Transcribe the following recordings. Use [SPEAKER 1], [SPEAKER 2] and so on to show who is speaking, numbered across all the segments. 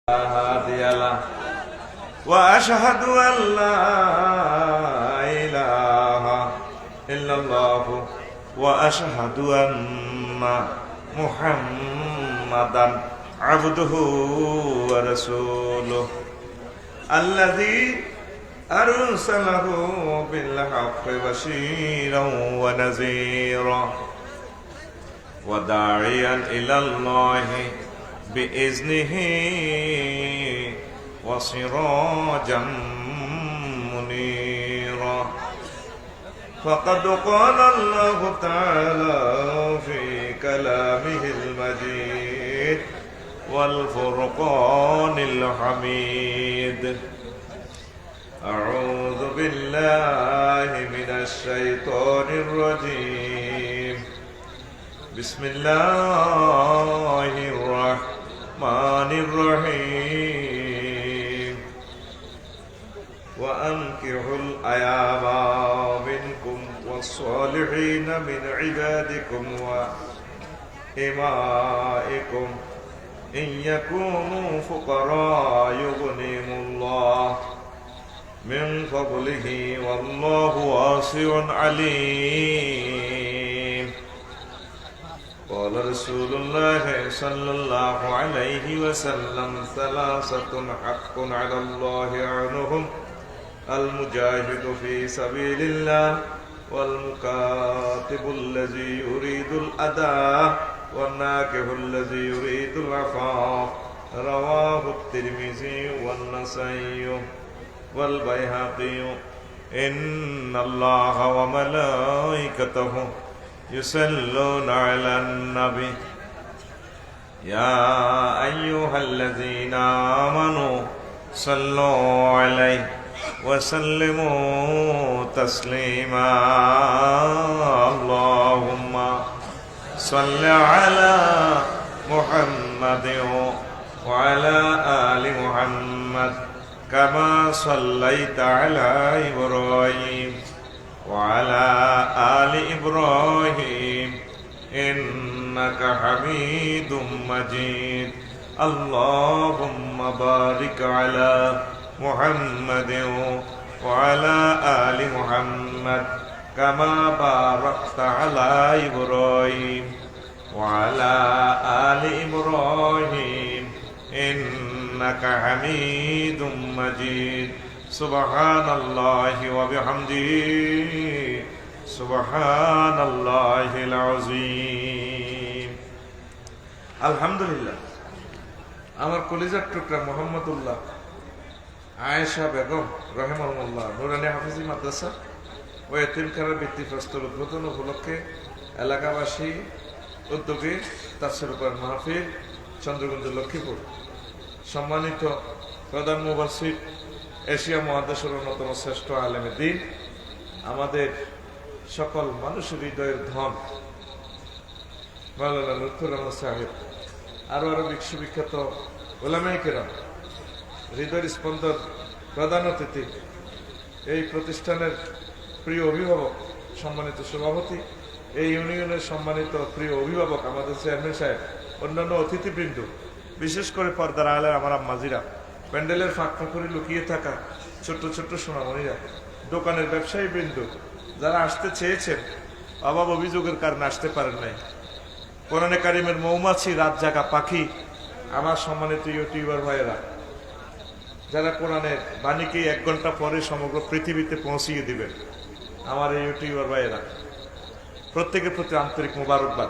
[SPEAKER 1] هادي له وأشهد أن لا إله إلا الله وأشهد أن محمدا عبده ورسوله الذي أرسله بالحق بشيرا ونذيرا وداعيا إلى الله بإذنه وسراجا منيرا فقد قال الله تعالى في كلامه المجيد والفرقان الحميد أعوذ بالله من الشيطان الرجيم بسم الله الرحمن الرحيم وأنكحوا الأيام منكم والصالحين من عبادكم وإمائكم إن يكونوا فقراء يغنيهم الله من فضله والله واسع عليم قال رسول الله صلى الله عليه وسلم ثلاثة حق على الله عنهم المجاهد في سبيل الله والمكاتب الذي يريد الأداء والناكح الذي يريد العفاف رواه الترمذي والنسائي والبيهقي إن الله وملائكته يصلون على النبي يا أيها الذين آمنوا صلوا عليه وسلموا تسليما اللهم صل على محمد وعلى آل محمد كما صليت على إبراهيم وعلى آل إبراهيم إنك حميد مجيد اللهم بارك على محمد وعلى آل محمد كما باركت على إبراهيم وعلى آل إبراهيم إنك حميد مجيد سبحان الله وبحمده سبحان الله العظيم الحمد لله আমার কলিজার টুকরা মোহাম্মদুল্লাহ আয়েশা বেগম রহিমাহুল্লাহ নুরানী হাফিজি মাদ্রাসা ও এতিমখানার ভিত্তিপ্রস্তর উদ্বোধন উপলক্ষে এলাকাবাসী উদ্যোগে তাফসীর কোরআন মাহফিল চন্দ্রগঞ্জ লক্ষ্মীপুর সম্মানিত প্রধান মুফাসসির এশিয়া মহাদেশের অন্যতম শ্রেষ্ঠ আলেমে দ্বীন আমাদের সকল মানুষের হৃদয়ের ধন মাওলানা লুৎফুর রহমান সাহেব আরো বিশ্ববিখ্যাত উলামায়ে কেরাম হৃদয়ের স্পন্দন প্রধান অতিথি এই প্রতিষ্ঠানের প্রিয় অভিভাবক সম্মানিত সভাপতি এই ইউনিয়নের সম্মানিত প্রিয় অভিভাবক আমাদের চেয়ারম্যান সাহেব অন্যান্য অতিথিবৃন্দ বিশেষ করে পর্দার আলের আমার আম্মাজিরা প্যান্ডেলের ফাঁক ফাঁকরে লুকিয়ে থাকা ছোট্ট ছোট্ট সোনামণিরা দোকানের ব্যবসায়ী বৃন্দ যারা আসতে চেয়েছেন অভাব অভিযোগের কারণে আসতে পারেন নাই কোরআনে কারিমের মৌমাছি রাত জাগা পাখি আমার সম্মানিত ইউটিউবার ভাইয়েরা যারা কোরআনের বাণীকে 1 ঘন্টা পরে সমগ্র পৃথিবীতে পৌঁছিয়ে দিবেন আমার এই ইউটিউবার ভাইয়েরা প্রত্যেকের প্রতি আন্তরিক মোবারকবাদ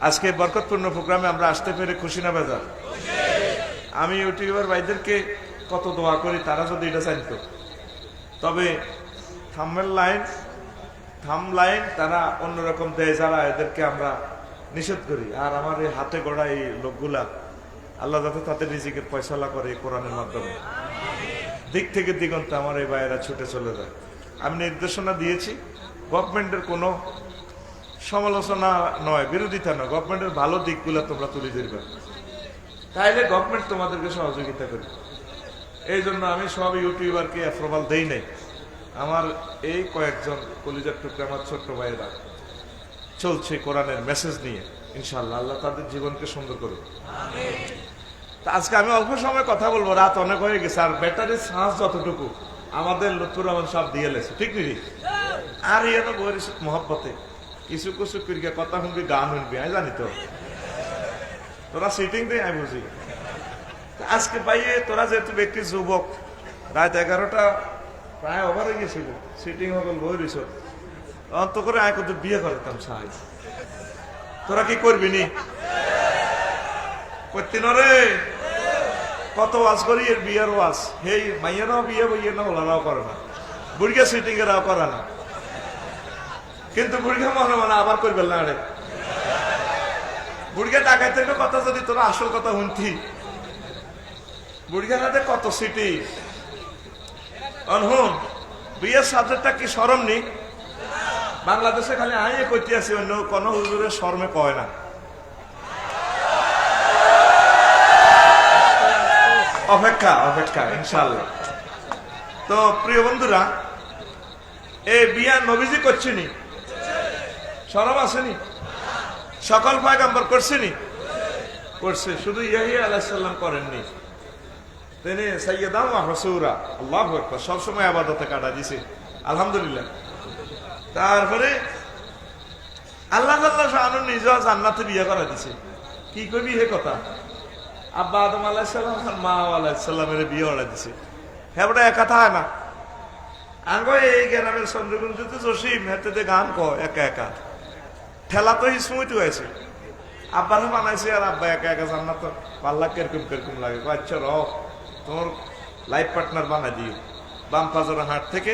[SPEAKER 1] আজকে বরকতপূর্ণ প্রোগ্রামে আমরা আসতে পেরে খুশি না বেজার আমি ইউটিউবার ভাইদেরকে কত দোয়া করি তারা যদি এটা জানতো তবে থামলাইন তারা অন্যরকম দেয় যারা এদেরকে আমরা নিষেধ করি আর আমার এই হাতে গড়া এই লোকগুলা আল্লাহ যাতে তাদের রিজিকের ফয়সালা করে এই কোরআনের মাধ্যমে দিক থেকে দিগন্তে আমার এই ভাইয়েরা ছুটে চলে যায় আমি নির্দেশনা দিয়েছি গভর্নমেন্টের কোনো সমালোচনা নয় বিরোধিতা নয় গভর্নমেন্টের ভালো দিকগুলো তোমরা তুলে ধরবে তাইলে গভর্নমেন্ট তোমাদেরকে সহযোগিতা করবে এই জন্য আমি সব ইউটিউবারকে অ্যাপ্রুভাল দেই নাই আমার এই কয়েকজন কলিজার টুকরা আমার ছোট্ট ভাইয়েরা চলছে কোরআনের মেসেজ নিয়ে ইনশাআল্লাহ আল্লাহ তাদের জীবনকে সুন্দর করুন। তা আজকে আমি অল্প সময় কথা বলবো, রাত অনেক হয়ে গেছে, আর ব্যাটারির চার্জ যতটুকু আমাদের লুৎফুর রহমান সব দিয়ে লেছে, ঠিক নাকি? আর ইয়ে বই মহব্বতে কিছু কিছু করিয়া কথা শুনবি, গান শুনবি, আমি জানি তো তোরা সিটিং দে, আমি বুঝি। আজকে পাইয়ে তোরা যেহেতু ব্যক্তি যুবক, রাত 11টা প্রায় ওভার হয়ে গেছিল, সিটিং হল বই রইছ, অন্ত করে আয় কত বিয়ে করতাম সাহায্য। তোরা কি করবি নি? করতি রে, কত ওয়াজ করি, এর বিয়ের ওয়াজ, হেই মাইয়ারাও বিয়ে বইয়ে না, ওলারাও করে না, বুড়িয়া সিটিং এরাও করে না, কিন্তু বুড়িয়া মনে মনে আবার করবে না রে। বুড়িয়া ডাকাইতে কথা যদি তোরা আসল কথা শুনতি, বুড়িয়া হাতে কত সিটি অনহুন। বিয়ের সাবজেক্টটা কি শরম নি? বাংলাদেশে খালি আইয়ে কইতে আছি, অন্য কোন হুজুরের শরমে কয় না। অপেক্ষা অপেক্ষা ইনশাআল্লাহ। তো প্রিয় বন্ধুরা, এই বিয়া নবীজি করছেনি, শরম আসেনি? সকল পয়গম্বর করছেনি? করছে, শুধু ইয়াহিয়া আলাইহিস সালাম করেননি। তিনি সাইয়্যিদা ওয়া হুসুরা, আল্লাহু আকবার, সবসময় ইবাদতে কাটা দিছে, আলহামদুলিল্লাহ। তারপরে আল্লাহ আল্লাহ শাআনু নিজে জান্নাতে বিয়ে করা দিছে। কি কইবি হে কথা? আব্বা আদম আলাইহিস সালাম আর মা আলাইহিস সালামের বিয়ে করা দিছে, হ্যাঁ বড় এক কথা হয় না। আঙ্গ এই গ্রামের চন্দ্রগুঞ্জতে জসিম হেতে গান কয় একা একা, ঠেলা তো হিসমুই তো আছে। আব্বার বানাইছে আর আব্বা একা একা জান্নাত পাল্লা কেরকম কেরকম লাগে। আচ্ছা র, তোমার লাইফ পার্টনার বানাই দিও। বাম পাজর হাট থেকে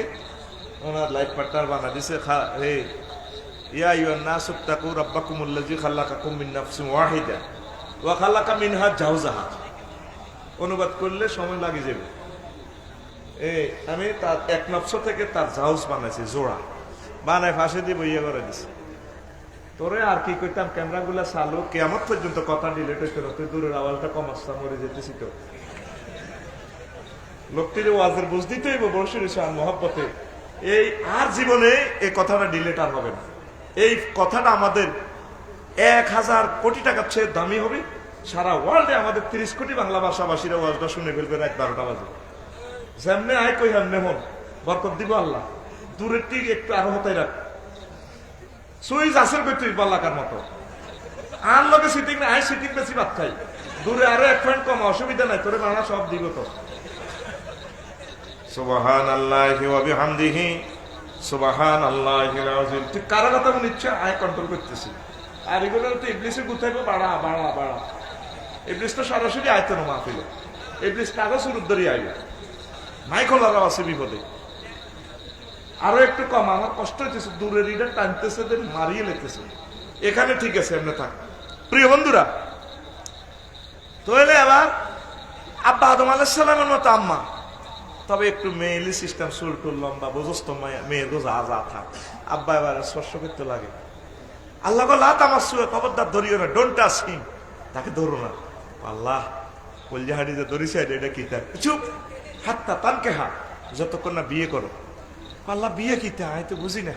[SPEAKER 1] ওনার লাইফ পার্টনার বানা দিছে। হে ইয়া আইয়ুহান নাসু তাকু রাব্বাকুমুল্লাযী খালাকাকুম মিন নাফসিন ওয়াহিদা ওয়া খালাকা মিনহা জাওজাহা। অনুবাদ করলে সময় লাগে যাবে। আমি তার এক নফস থেকে তার জাউজ বানাইছি, জোড়া বানায় ফাঁসি দিয়ে বইয়া করে দিছি। তোরে আর কি করতাম, ক্যামেরা গুলা চালু, কেমন পর্যন্ত কথা ডিলেট হইতে না, তুই দূরের আওয়াজটা কমাচ্ছা, মরে যেতেছি তো। লোকটির ওয়াজের বুঝ দিতেই বসে আর মহব্বতে এই আর জীবনে এই কথাটা ডিলেট আর হবে না। এই কথাটা আমাদের 1000 কোটি টাকার চেয়ে দামি হবে। সারা ওয়ার্ল্ডে আমাদের 30 কোটি বাংলা ভাষাভাষীরা ওয়াজটা শুনে ফেলবে রাত 12টা বাজে। যেমনে আয় কই হেমনে মন বরকত দিব আল্লাহ। দূরের টিক একটু আরো হতাই রাখ, সুইচ আসের বেতুই বাল্লাকার মতো। আর লোকে সিটিং না, আয় সিটিং বেশি ভাত খাই, দূরে আরো 1 পয়েন্ট কম, অসুবিধা নাই, তোরে বাংলা সব দিব তো। সুবহানাল্লাহি ওয়া বিহামদিহি সুবহানাল্লাহিল আযীম। ঠিক কার কথা মনে ইচ্ছা আয় কন্ট্রোল করতেছি। আর এগুলো তো ইবলিসে গুতাইবে বাড়া বাড়া বাড়া। ইবলিস তো সরাসরি আইতো না মাহফিলে, ইবলিস কাগজ উদ্ধারি আইবে, মাইকলার আছে বিপদে। আরো একটু কম, আমার কষ্ট হইতেছে, দূরের রিডার টানতেছে, মারিয়ে লেতেছে। এখানে ঠিক আছে, এমনি থাক। প্রিয় বন্ধুরা, তো এলে আবার আব্বা আদম আলাইহিস সালামের মতো আম্মা, তবে একটু মেয়েলি সিস্টেম, চুল টুল লম্বা, বুঝস্ত মেয়ের গোজা আজা থাক। আব্বা এবার স্পর্শ করতে লাগে। আল্লাহ গো লা তামাসসু, খবরদার ধরিও না, ডোন্ট টাচ হিম, তাকে ধরো না। আল্লাহ কলজাহাড়ি যে ধরিছে এটা কি তার চুপ, হাত্তা তানকে হা, যতক্ষণ না বিয়ে করো। আল্লাহ বিয়ে কি তা, আমি তো বুঝি না,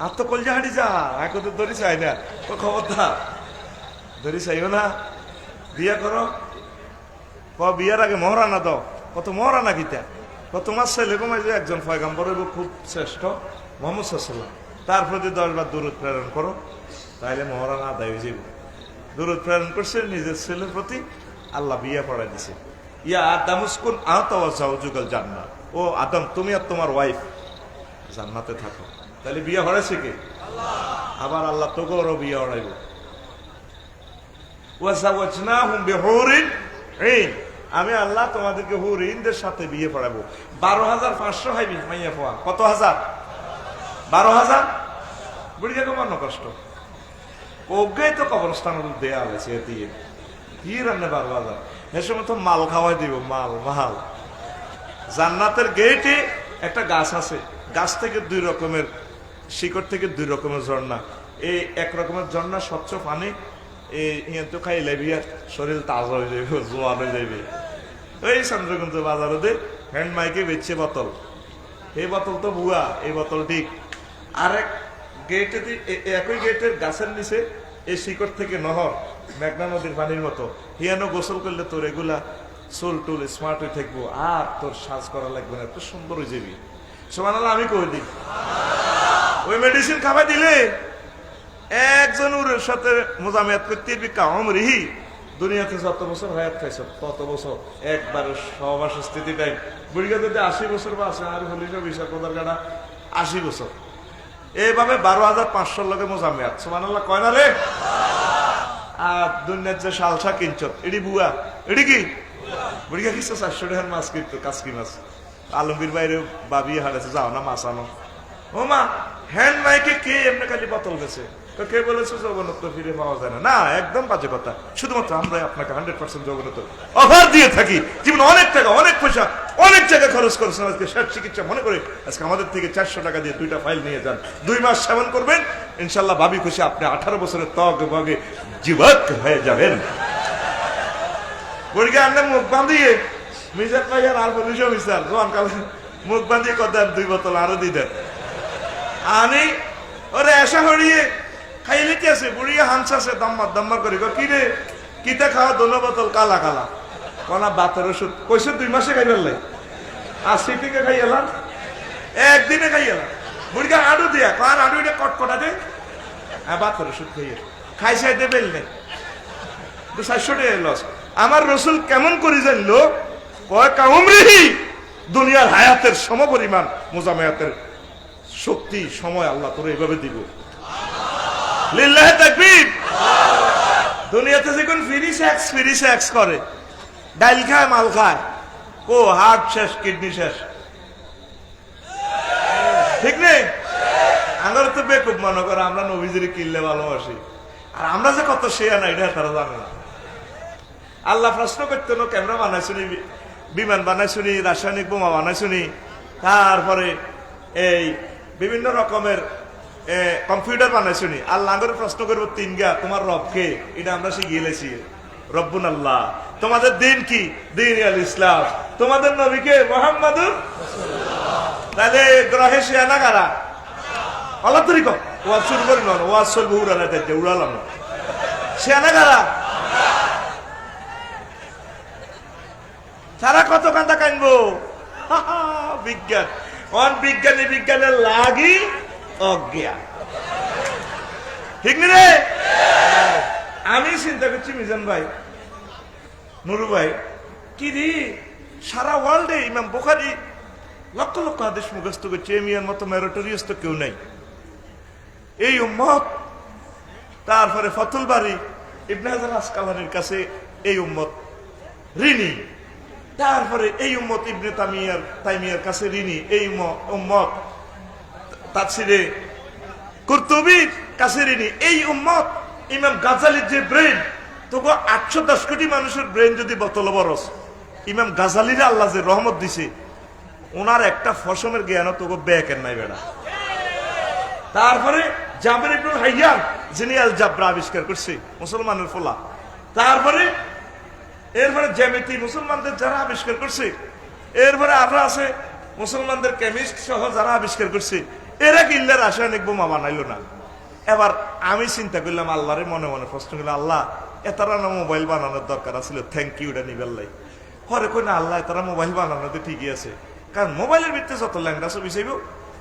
[SPEAKER 1] আর তো কলজাহাড়ি যা এখন তো ধরি চাই না, ও খবরদার ধরি চাইও না, বিয়ে করো। বিয়ের আগে মহারানা দাও, কত মহারানা গীতা, তোমার ছেলে কমাই যে একজন পয়গম্বর হইব খুব শ্রেষ্ঠ মুহাম্মদ সাল্লাল্লাহু আলাইহি ওয়াসাল্লাম, তার প্রতি 10 বার দরুদ প্রেরণ করো, তাইলে মহারানা আদায় হয়ে যাবে। দরুদ প্রেরণ করছে নিজের ছেলের প্রতি, আল্লাহ বিয়ে পড়াই দিছে। ইয়া আদম উসকুন আনতা ওয়া যাওজুকাল জান্নাহ, ও আদম তুমি আর তোমার ওয়াইফ জান্নাতে থাকো। তাহলে বিয়ে হড়াইছে কে? আল্লাহ। আবার আল্লাহ তোকেও বিয়ে হড়াইব। ওয়া যাওয়াজনাহুম বিহুরিন ঈন, আমি আল্লাহ তোমাদেরকে হুরিনদের সাথে বিয়ে পড়াবো। 12,500 হাইবি মাইয়া পাওয়া, কত হাজার? 12,000। বুড়িয়া কমানো কষ্ট, ওকে তো কবরস্থান দেয়া হয়েছে দিয়ে কি রান্না 12,000। এ সময় তো মাল খাওয়াই দিব, মাল মাল। জান্নাতের গেটে একটা গাছ আছে, গাছ থেকে 2 রকমের শিকড় থেকে 2 রকমের ঝর্ণা। এই 1 রকমের ঝর্ণা স্বচ্ছ পানি, এই তো খাইলে বিয়ার শরীর তাজা হয়ে যাবে, জোয়ান হয়ে যাবে। ওই চন্দ্রগঞ্জ বাজারে দে হ্যান্ড মাইকে বেচছে বোতল, এই বোতল তো ভুয়া, এই বোতল ঠিক। আরেক গেটে, একই গেটের গাছের নিচে এই শিকড় থেকে নহর, মেঘনা নদীর পানির মতো। হিয়ানো গোসল করলে তোর এগুলা চুল টুল স্মার্ট হয়ে থাকবো, আর তোর সাজ করা লাগবে না, এত সুন্দর হয়ে যাবি। সুবহানাল্লাহ আমি কই দিই। ওই মেডিসিন খাবার দিলে একজন ওর সাথে মোজামেত করতে কামরিহি দুনিয়াতে যত বছর হায়াত খাইছ তত বছর একবার সহবাস স্থিতি টাইম বুড়িগা যদি 80 বছর বা আছে, আর হলিশ বিশাল কোদার গাড়া 80 বছর, এইভাবে 12,500 লগে মোজামেত। সুবহানাল্লাহ কয় না রে? আর দুনিয়ার যে শালসা কিনছ এডি বুয়া, এডি কি বুড়িগা কিনছে 400 টাকার মাছ কিনতো, কাসকি মাছ। আলমগীর বাইরে বাবিয়ে হারাছে, যাও না মাছ আনো। ও মা হ্যান্ড মাইকে কে এমনি খালি বোতল গেছে, কে বলেছে যৌবনত্ব ফিরে পাওয়া যায় না? না, একদম বাজে কথা। শুধুমাত্র আমরা আপনাকে 100% যৌবনত্ব অফার দিয়ে থাকি। জীবন অনেক টাকা, অনেক পয়সা, অনেক জায়গায় খরচ করেছেন, আজকে শেষ চিকিৎসা মনে করে আজকে আমাদের থেকে 400 টাকা দিয়ে 2টা ফাইল নিয়ে যান, 2 মাস সেবন করবেন, ইনশাল্লাহ ভাবি খুশি আপনি 18 বছরের ত্বক বগে যুবক হয়ে যাবেন। বড়িকে আপনি মুখ বাঁধিয়ে মিজার পাইয়ার আর বলিস মিসার জোয়ান কাল মুখ বাঁধিয়ে কদেন 2 বোতল আরো দিয়ে দেন। আনি ওরে এসা হরিয়ে খাইলে কি আছে, বুড়িয়ে হানসাছে দম্মার করে, কি রে কিতা খাওয়া 2 বোতল কালা কালা কনা বাতের ওষুধ কইছে 2 মাসে খাইবার লাই, আর সিটিকে খাই এলাম একদিনে খাই এলাম। বুড়িকে আডু দিয়া কার আডু এটা কটকটা দে, হ্যাঁ বাতের ওষুধ খাইয়ে খাইছাই দেবেল নেই 400 টাকা লস। আমার রসুল কেমন করে জানলো? কয় কাউমরিহি দুনিয়ার হায়াতের সমপরিমাণ মোজামেয়াতের শক্তি সময় আল্লাহ তোরে এভাবে দিব। লিল্লাহি তাকবীর। দুনিয়াতে যখন ফ্রি সেক্স করে, ডাইল খায় মাল খায়, ও হার্ট শেষ কিডনি শেষ, ঠিক নেই? আমরা তো বেকুব মনে করে আমরা নবীজির কিনলে ভালোবাসি, আর আমরা যে কত শেয়া না এটা তারা জানে না। আল্লাহ প্রশ্ন করতেন ক্যামেরা বানাইছুনি, বিমান বানাইছুনি, রাসায়নিক বোমা বানাইছুনি, তারপরে এই বিভিন্ন রকমের কম্পিউটার বানাইছুনি। আল্লাহ করে প্রশ্ন করবো 3 গা তোমার রব কে? এটা আমরা শিখিয়ে লেছি রব্বুন আল্লাহ। তোমাদের দিন কি? দিন আল ইসলাম। তোমাদের নবীকে মুহাম্মাদুর রাসূলুল্লাহ। তাহলে গ্রহে শেয়ানা কারা? আল্লাহ তরিক ওয়াজ শুরু করি না, ওয়াজ চলবে উড়ালে দেখতে উড়ালাম না, শেয়ানা কারা? সারা কত কান্দা কানবো বিজ্ঞান, বিজ্ঞানী বিজ্ঞানের লাগি অজ্ঞা, ঠিক নি রে? আমি চিন্তা করছি মিজান ভাই, নুরু ভাই, কি রে সারা ওয়ার্ল্ডে ইমাম বুখারী লক্ষ লক্ষ হাদিস মুখস্থ করছে, এমিয়ার মতো মেরিটোরিয়াস তো কেউ নাই। এই উম্মত, তারপরে ফতুল বারী ইবনে হাজার আসকালানির কাছে এই উম্মত ঋণী, তারপরে এই উম্মত ইবনে তাইমিয়ার কাছে ঋণী, এই উম্মত তাফসিরে কুরতুবীর কাছে ঋণী, এই উম্মত ইমাম গাজালির যে ব্রেন, তবু 810 কোটি মানুষের ব্রেন যদি বোতল বরস, ইমাম গাজালির আল্লাহ যে রহমত দিছে, ওনার একটা ফসমের জ্ঞান তবু ব্যাকের নাই বেড়া। তারপরে জাবের ইবনুল হাইয়ান যিনি আল জাবরা আবিষ্কার করছে, মুসলমানের ফোলা। তারপরে এরপরে জ্যামিতি মুসলমানদের যারা আবিষ্কার করছে, এরপরে আরো আছে মুসলমানদের কেমিস্ট সহ যারা আবিষ্কার করছে, এরা কিল্লা রাসায়নিক বোমা বানাইলো না। এবার আমি চিন্তা করলাম, আল্লাহরে মনে মনে প্রশ্ন করলাম, আল্লাহ এতারা না মোবাইল বানানোর দরকার আছিল, থ্যাংক ইউ এটা নিবেল লাই। পরে কই না আল্লাহ এতারা মোবাইল বানানোতে ঠিকই আছে, কারণ মোবাইলের ভিতরে যত ল্যাংড়া ছবি চাইব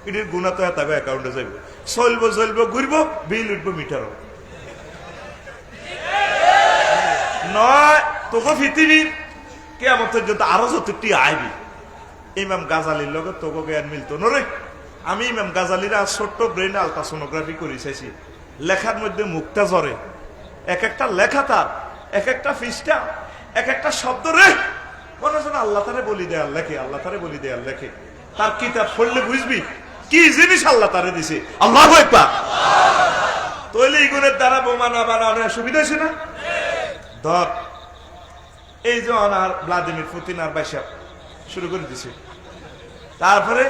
[SPEAKER 1] এটির গুণা তো এত অ্যাকাউন্টে যাইব, চলবো ঘুরবো, বিল উঠবো মিটারও নয়। তোকে পৃথিবীর কেমন পর্যন্ত আরো যতটি আইবি ইমাম গাজালির লগে তোকে জ্ঞান মিলতো নরে। আমি ইমাম গাজালির আর ছোট্ট ব্রেন আলট্রাসোনোগ্রাফি করে চাইছি, লেখার মধ্যে মুখটা জ্বরে, এক একটা লেখা তার, এক একটা পৃষ্ঠা, এক একটা শব্দ রে মনে হয় আল্লাহ তারে বলি দেয়াল লেখে, আল্লাহ তারে বলি দেয়াল লেখে। তার কিতাব পড়লে বুঝবি কি জিনিস আল্লাহ তারে দিছে। আল্লাহু আকবার। তৈলে ইগুনের দ্বারা বোমা না বানানোর সুবিধা হয়েছে না? ধর এই যে আর ভ্লাদিমির পুতিন আর বাইসা শুরু করে দিছে, তারপরে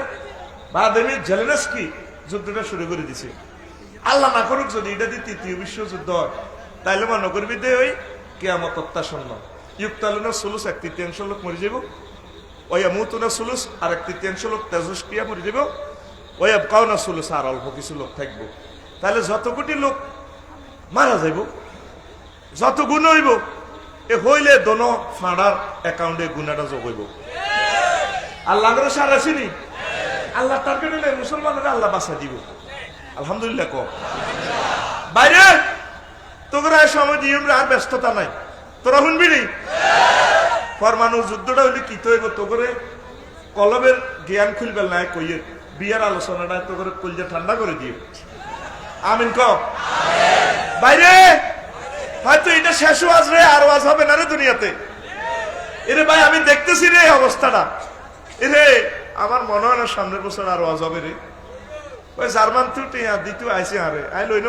[SPEAKER 1] ভ্লাদিমির জেলেনস্কি যুদ্ধটা শুরু করে দিছে। আল্লাহ না করুক যদি এটা দিয়ে 3য় বিশ্বযুদ্ধ হয়, তাইলে মনে করবি দে ওই কিয়ামত অত্যাসন্ন। ইউক্তালুনা সুলুস 1/3 লোক মরে যাব, ওয়া মুতুনা সুলুস আর 1/3 লোক তেজস্ক্রিয়া মরে যাব, ওয়া কাউনা সুলুস আর অল্প কিছু লোক থাকবো। তাহলে যত কোটি লোক মারা যাইব, যত গুণ হইব এ হইলে দোনো ফাঁড়ার অ্যাকাউন্টে গুণাটা যোগ হইব। আল্লাহ সার আসেনি, আল্লাহ টার্গেট হলে মুসলমানেরা আল্লাহ বাঁচা দিব। আলহামদুলিল্লাহ কম বাইরে তোরা সময় দিয়ে আর ব্যস্ততা নাই, তোরা শুনবি নি পরমাণু যুদ্ধটা হইলে কি হইব তো করে কলমের জ্ঞান খুলবে নাই কইয়ে বিয়ার আলোচনাটা তো করে কলজা ঠান্ডা করে দিও। আমিন ক বাইরে হয়তো এটা শেষ ওয়াজ রে, আর ওয়াজ হবে না রে দুনিয়াতে। এরে ভাই আমি দেখতেছি রে অবস্থাটা, এরে আমার মনে হয় না সামনের বছর আর ওয়াজ হবে রে। ওই জার্মান তুটি দ্বিতীয় আইসি আরে আই লইল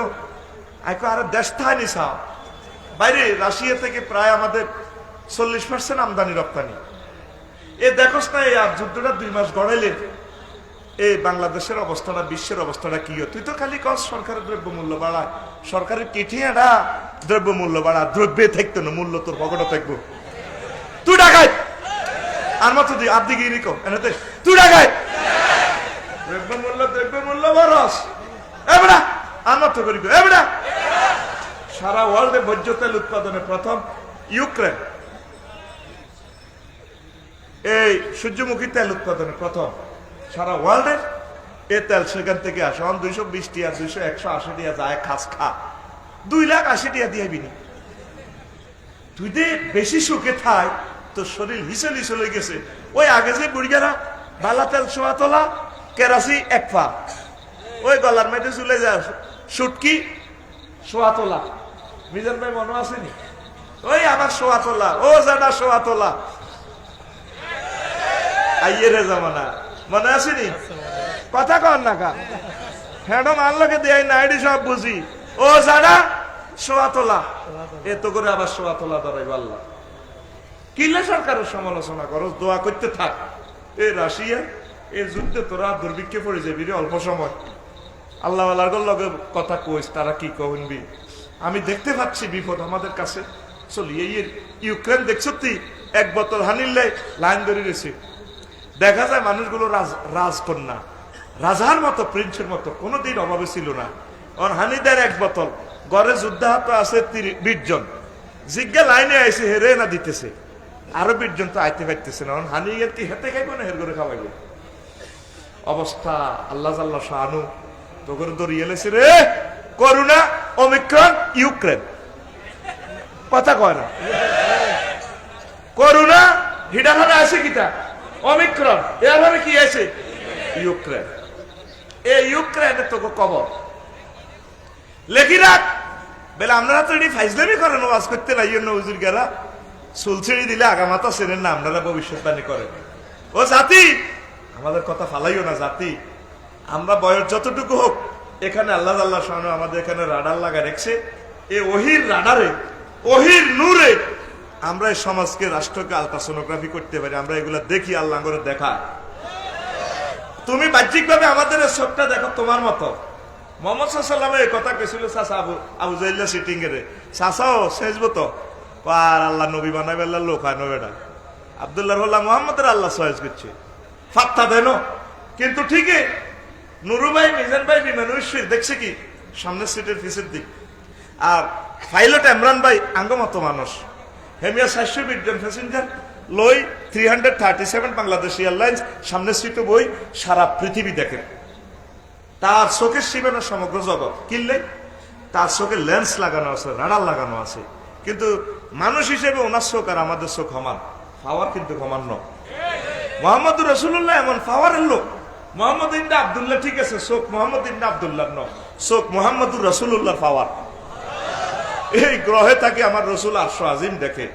[SPEAKER 1] আইকো আর দেশ থানি চাও বাইরে রাশিয়া থেকে প্রায় আমাদের 40% আমদানি রপ্তানি। এ দেখোস না এই আর যুদ্ধটা 2 মাস গড়াইলে এই বাংলাদেশের অবস্থাটা, বিশ্বের অবস্থাটা কি হয়? তুই তো খালি কস সরকারের দ্রব্য মূল্য বাড়ায়, সরকারের কেঠিয়াটা দ্রব্য মূল্য বাড়া, দ্রব্যে থাকতো না, মূল্য তোর পকেটে থাকবো। তুই ডাকাই আর মতো দি আদি গিয়ে রিকো এনাতে তুই ডাকাই দ্রব্য মূল্য বরস এবড়া আর মতো করি এবড়া। সারা ওয়ার্ল্ডে ভোজ্য তেল উৎপাদনে প্রথম ইউক্রেন, এই সূর্যমুখী তেল উৎপাদনে প্রথম সারা ওয়ার্ল্ডের। এ তেল সেখান থেকে আসে 220 টিয়া 180 টিয়া যায় খাস খা 2,80,000 টিয়া দিয়ে বিনি। তুই দে বেশি সুখে থাই তোর শরীর হিসেল হিসেল হয়ে গেছে। ওই আগে যে বুড়িগারা বালা তেল সোয়া তোলা কেরাসি 1 পা, ওই গলার মেয়েতে চলে যায় সুটকি সোয়া তোলা। মিজান ভাই মনে আসেনি? ওই আমার সোয়া তোলা, ও জানা সোয়া তোলা আইয়ের জামানা মনে আসেনি? কথা কর না কা হ্যাঁ মানলোকে দেয় না আইডি সব বুঝি। ও জানা সোয়া তোলা এত করে আবার সোয়া তোলা ধরাই আল্লাহ। কিলে সরকারের সমালোচনা করো, দোয়া করতে থাক। এই রাশিয়া এই যুদ্ধে তোরা দুর্ভিক্ষে পড়ে যাবি রে অল্প সময়। আল্লাহ লগে কথা কইস, তারা কি কহনবি? আমি দেখতে পাচ্ছি বিপদ আমাদের কাছে চলি। এই ইউক্রেন দেখছ তুই 1 বোতল হানিলে লাইন ধরে রয়েছে। দেখা যায় মানুষগুলো রাজকন্যা, রাজার মতো, প্রিন্সের মতো, কোনোদিন অভাবে ছিল না। ওর হানিদের 1 বোতল ঘরে যুদ্ধাহত আছে 20 জন, জিজ্ঞা লাইনে আইসে হেরে না দিতেছে, আরো 20 জন তো আইতে পারতেছে না। হানি এর কি হেতে খাইবো না হের করে খাওয়াইবো অবস্থা। আল্লাহ জাল্লা শাহানু তো করে দরিয়ে লেছে রে করোনা, ওমিক্রন, ইউক্রেন। কথা কয় না করোনা হিডার হারে আছে কিটা ওমিক্রন, এর হারে কি আছে ইউক্রেন। এই ইউক্রেনে তোকে কবর লেখি রাখ বেলে। আপনারা তো এটি ফাইজলামি করেন, ওয়াজ করতে লাইয়েন না হুজুর গেরা চুল ছেড়ে দিলে আগামাতা চেনেন না, আপনারা ভবিষ্যৎবাণী করেন। ও জাতি আমাদের কথা ফালাইও না জাতি। আমরা বয়স যতটুকু হোক এখানে আল্লাহ আল্লাহ শাহানু আমাদের এখানে রাডার লাগা রেখেছে। এই ওহির রাডারে, ওহির নূরে আমরা এই সমাজকে, রাষ্ট্রকে আলট্রাসোনোগ্রাফি করতে পারি। আমরা এগুলা দেখি, আল্লাহ করে দেখায়। তুমি বাহ্যিক ভাবে আমাদের চোখটা দেখো তোমার মতো। মোহাম্মদ সাল্লামে এই কথা কেছিল চাষা আবু জাইল্লা সিটিং এর চাষাও শেষবো তো আর আল্লাহ নবী বানাবে আল্লাহ লোক হয় নবেটা আব্দুল্লাহ মোহাম্মদের আল্লাহ সহেজ করছে ফাত্তা দেন। কিন্তু ঠিকই নুরু ভাই, মিজান ভাই, বিমানুশ্বর দেখছে কি সামনের সিটের পিছের দিক। আর পাইলট ইমরান ভাই আঙ্গমতো মানুষ, হেমিয়া 720 জন প্যাসেঞ্জার লই 337 বাংলাদেশ এয়ারলাইন্স সামনের সিটে বই সারা পৃথিবী দেখেন। তার চোখের সীমানা সমগ্র জগৎ কিনলে তার চোখে লেন্স লাগানো আছে, রাডার লাগানো আছে। কিন্তু মানুষ হিসেবে ওনার চোখ আর আমাদের চোখ সমান, পাওয়ার কিন্তু সমান নয়। মোহাম্মদুর রাসূলুল্লাহ এমন পাওয়ারের লোক। মোহাম্মদ ইবনে আব্দুল্লাহ ঠিক আছে, চোখ মোহাম্মদ ইবনে আব্দুল্লাহ নয়, চোখ মোহাম্মদুর রাসূলুল্লাহর পাওয়ার। এই গ্রহে থাকে আমার রসুল আরশ আজিম দেখে,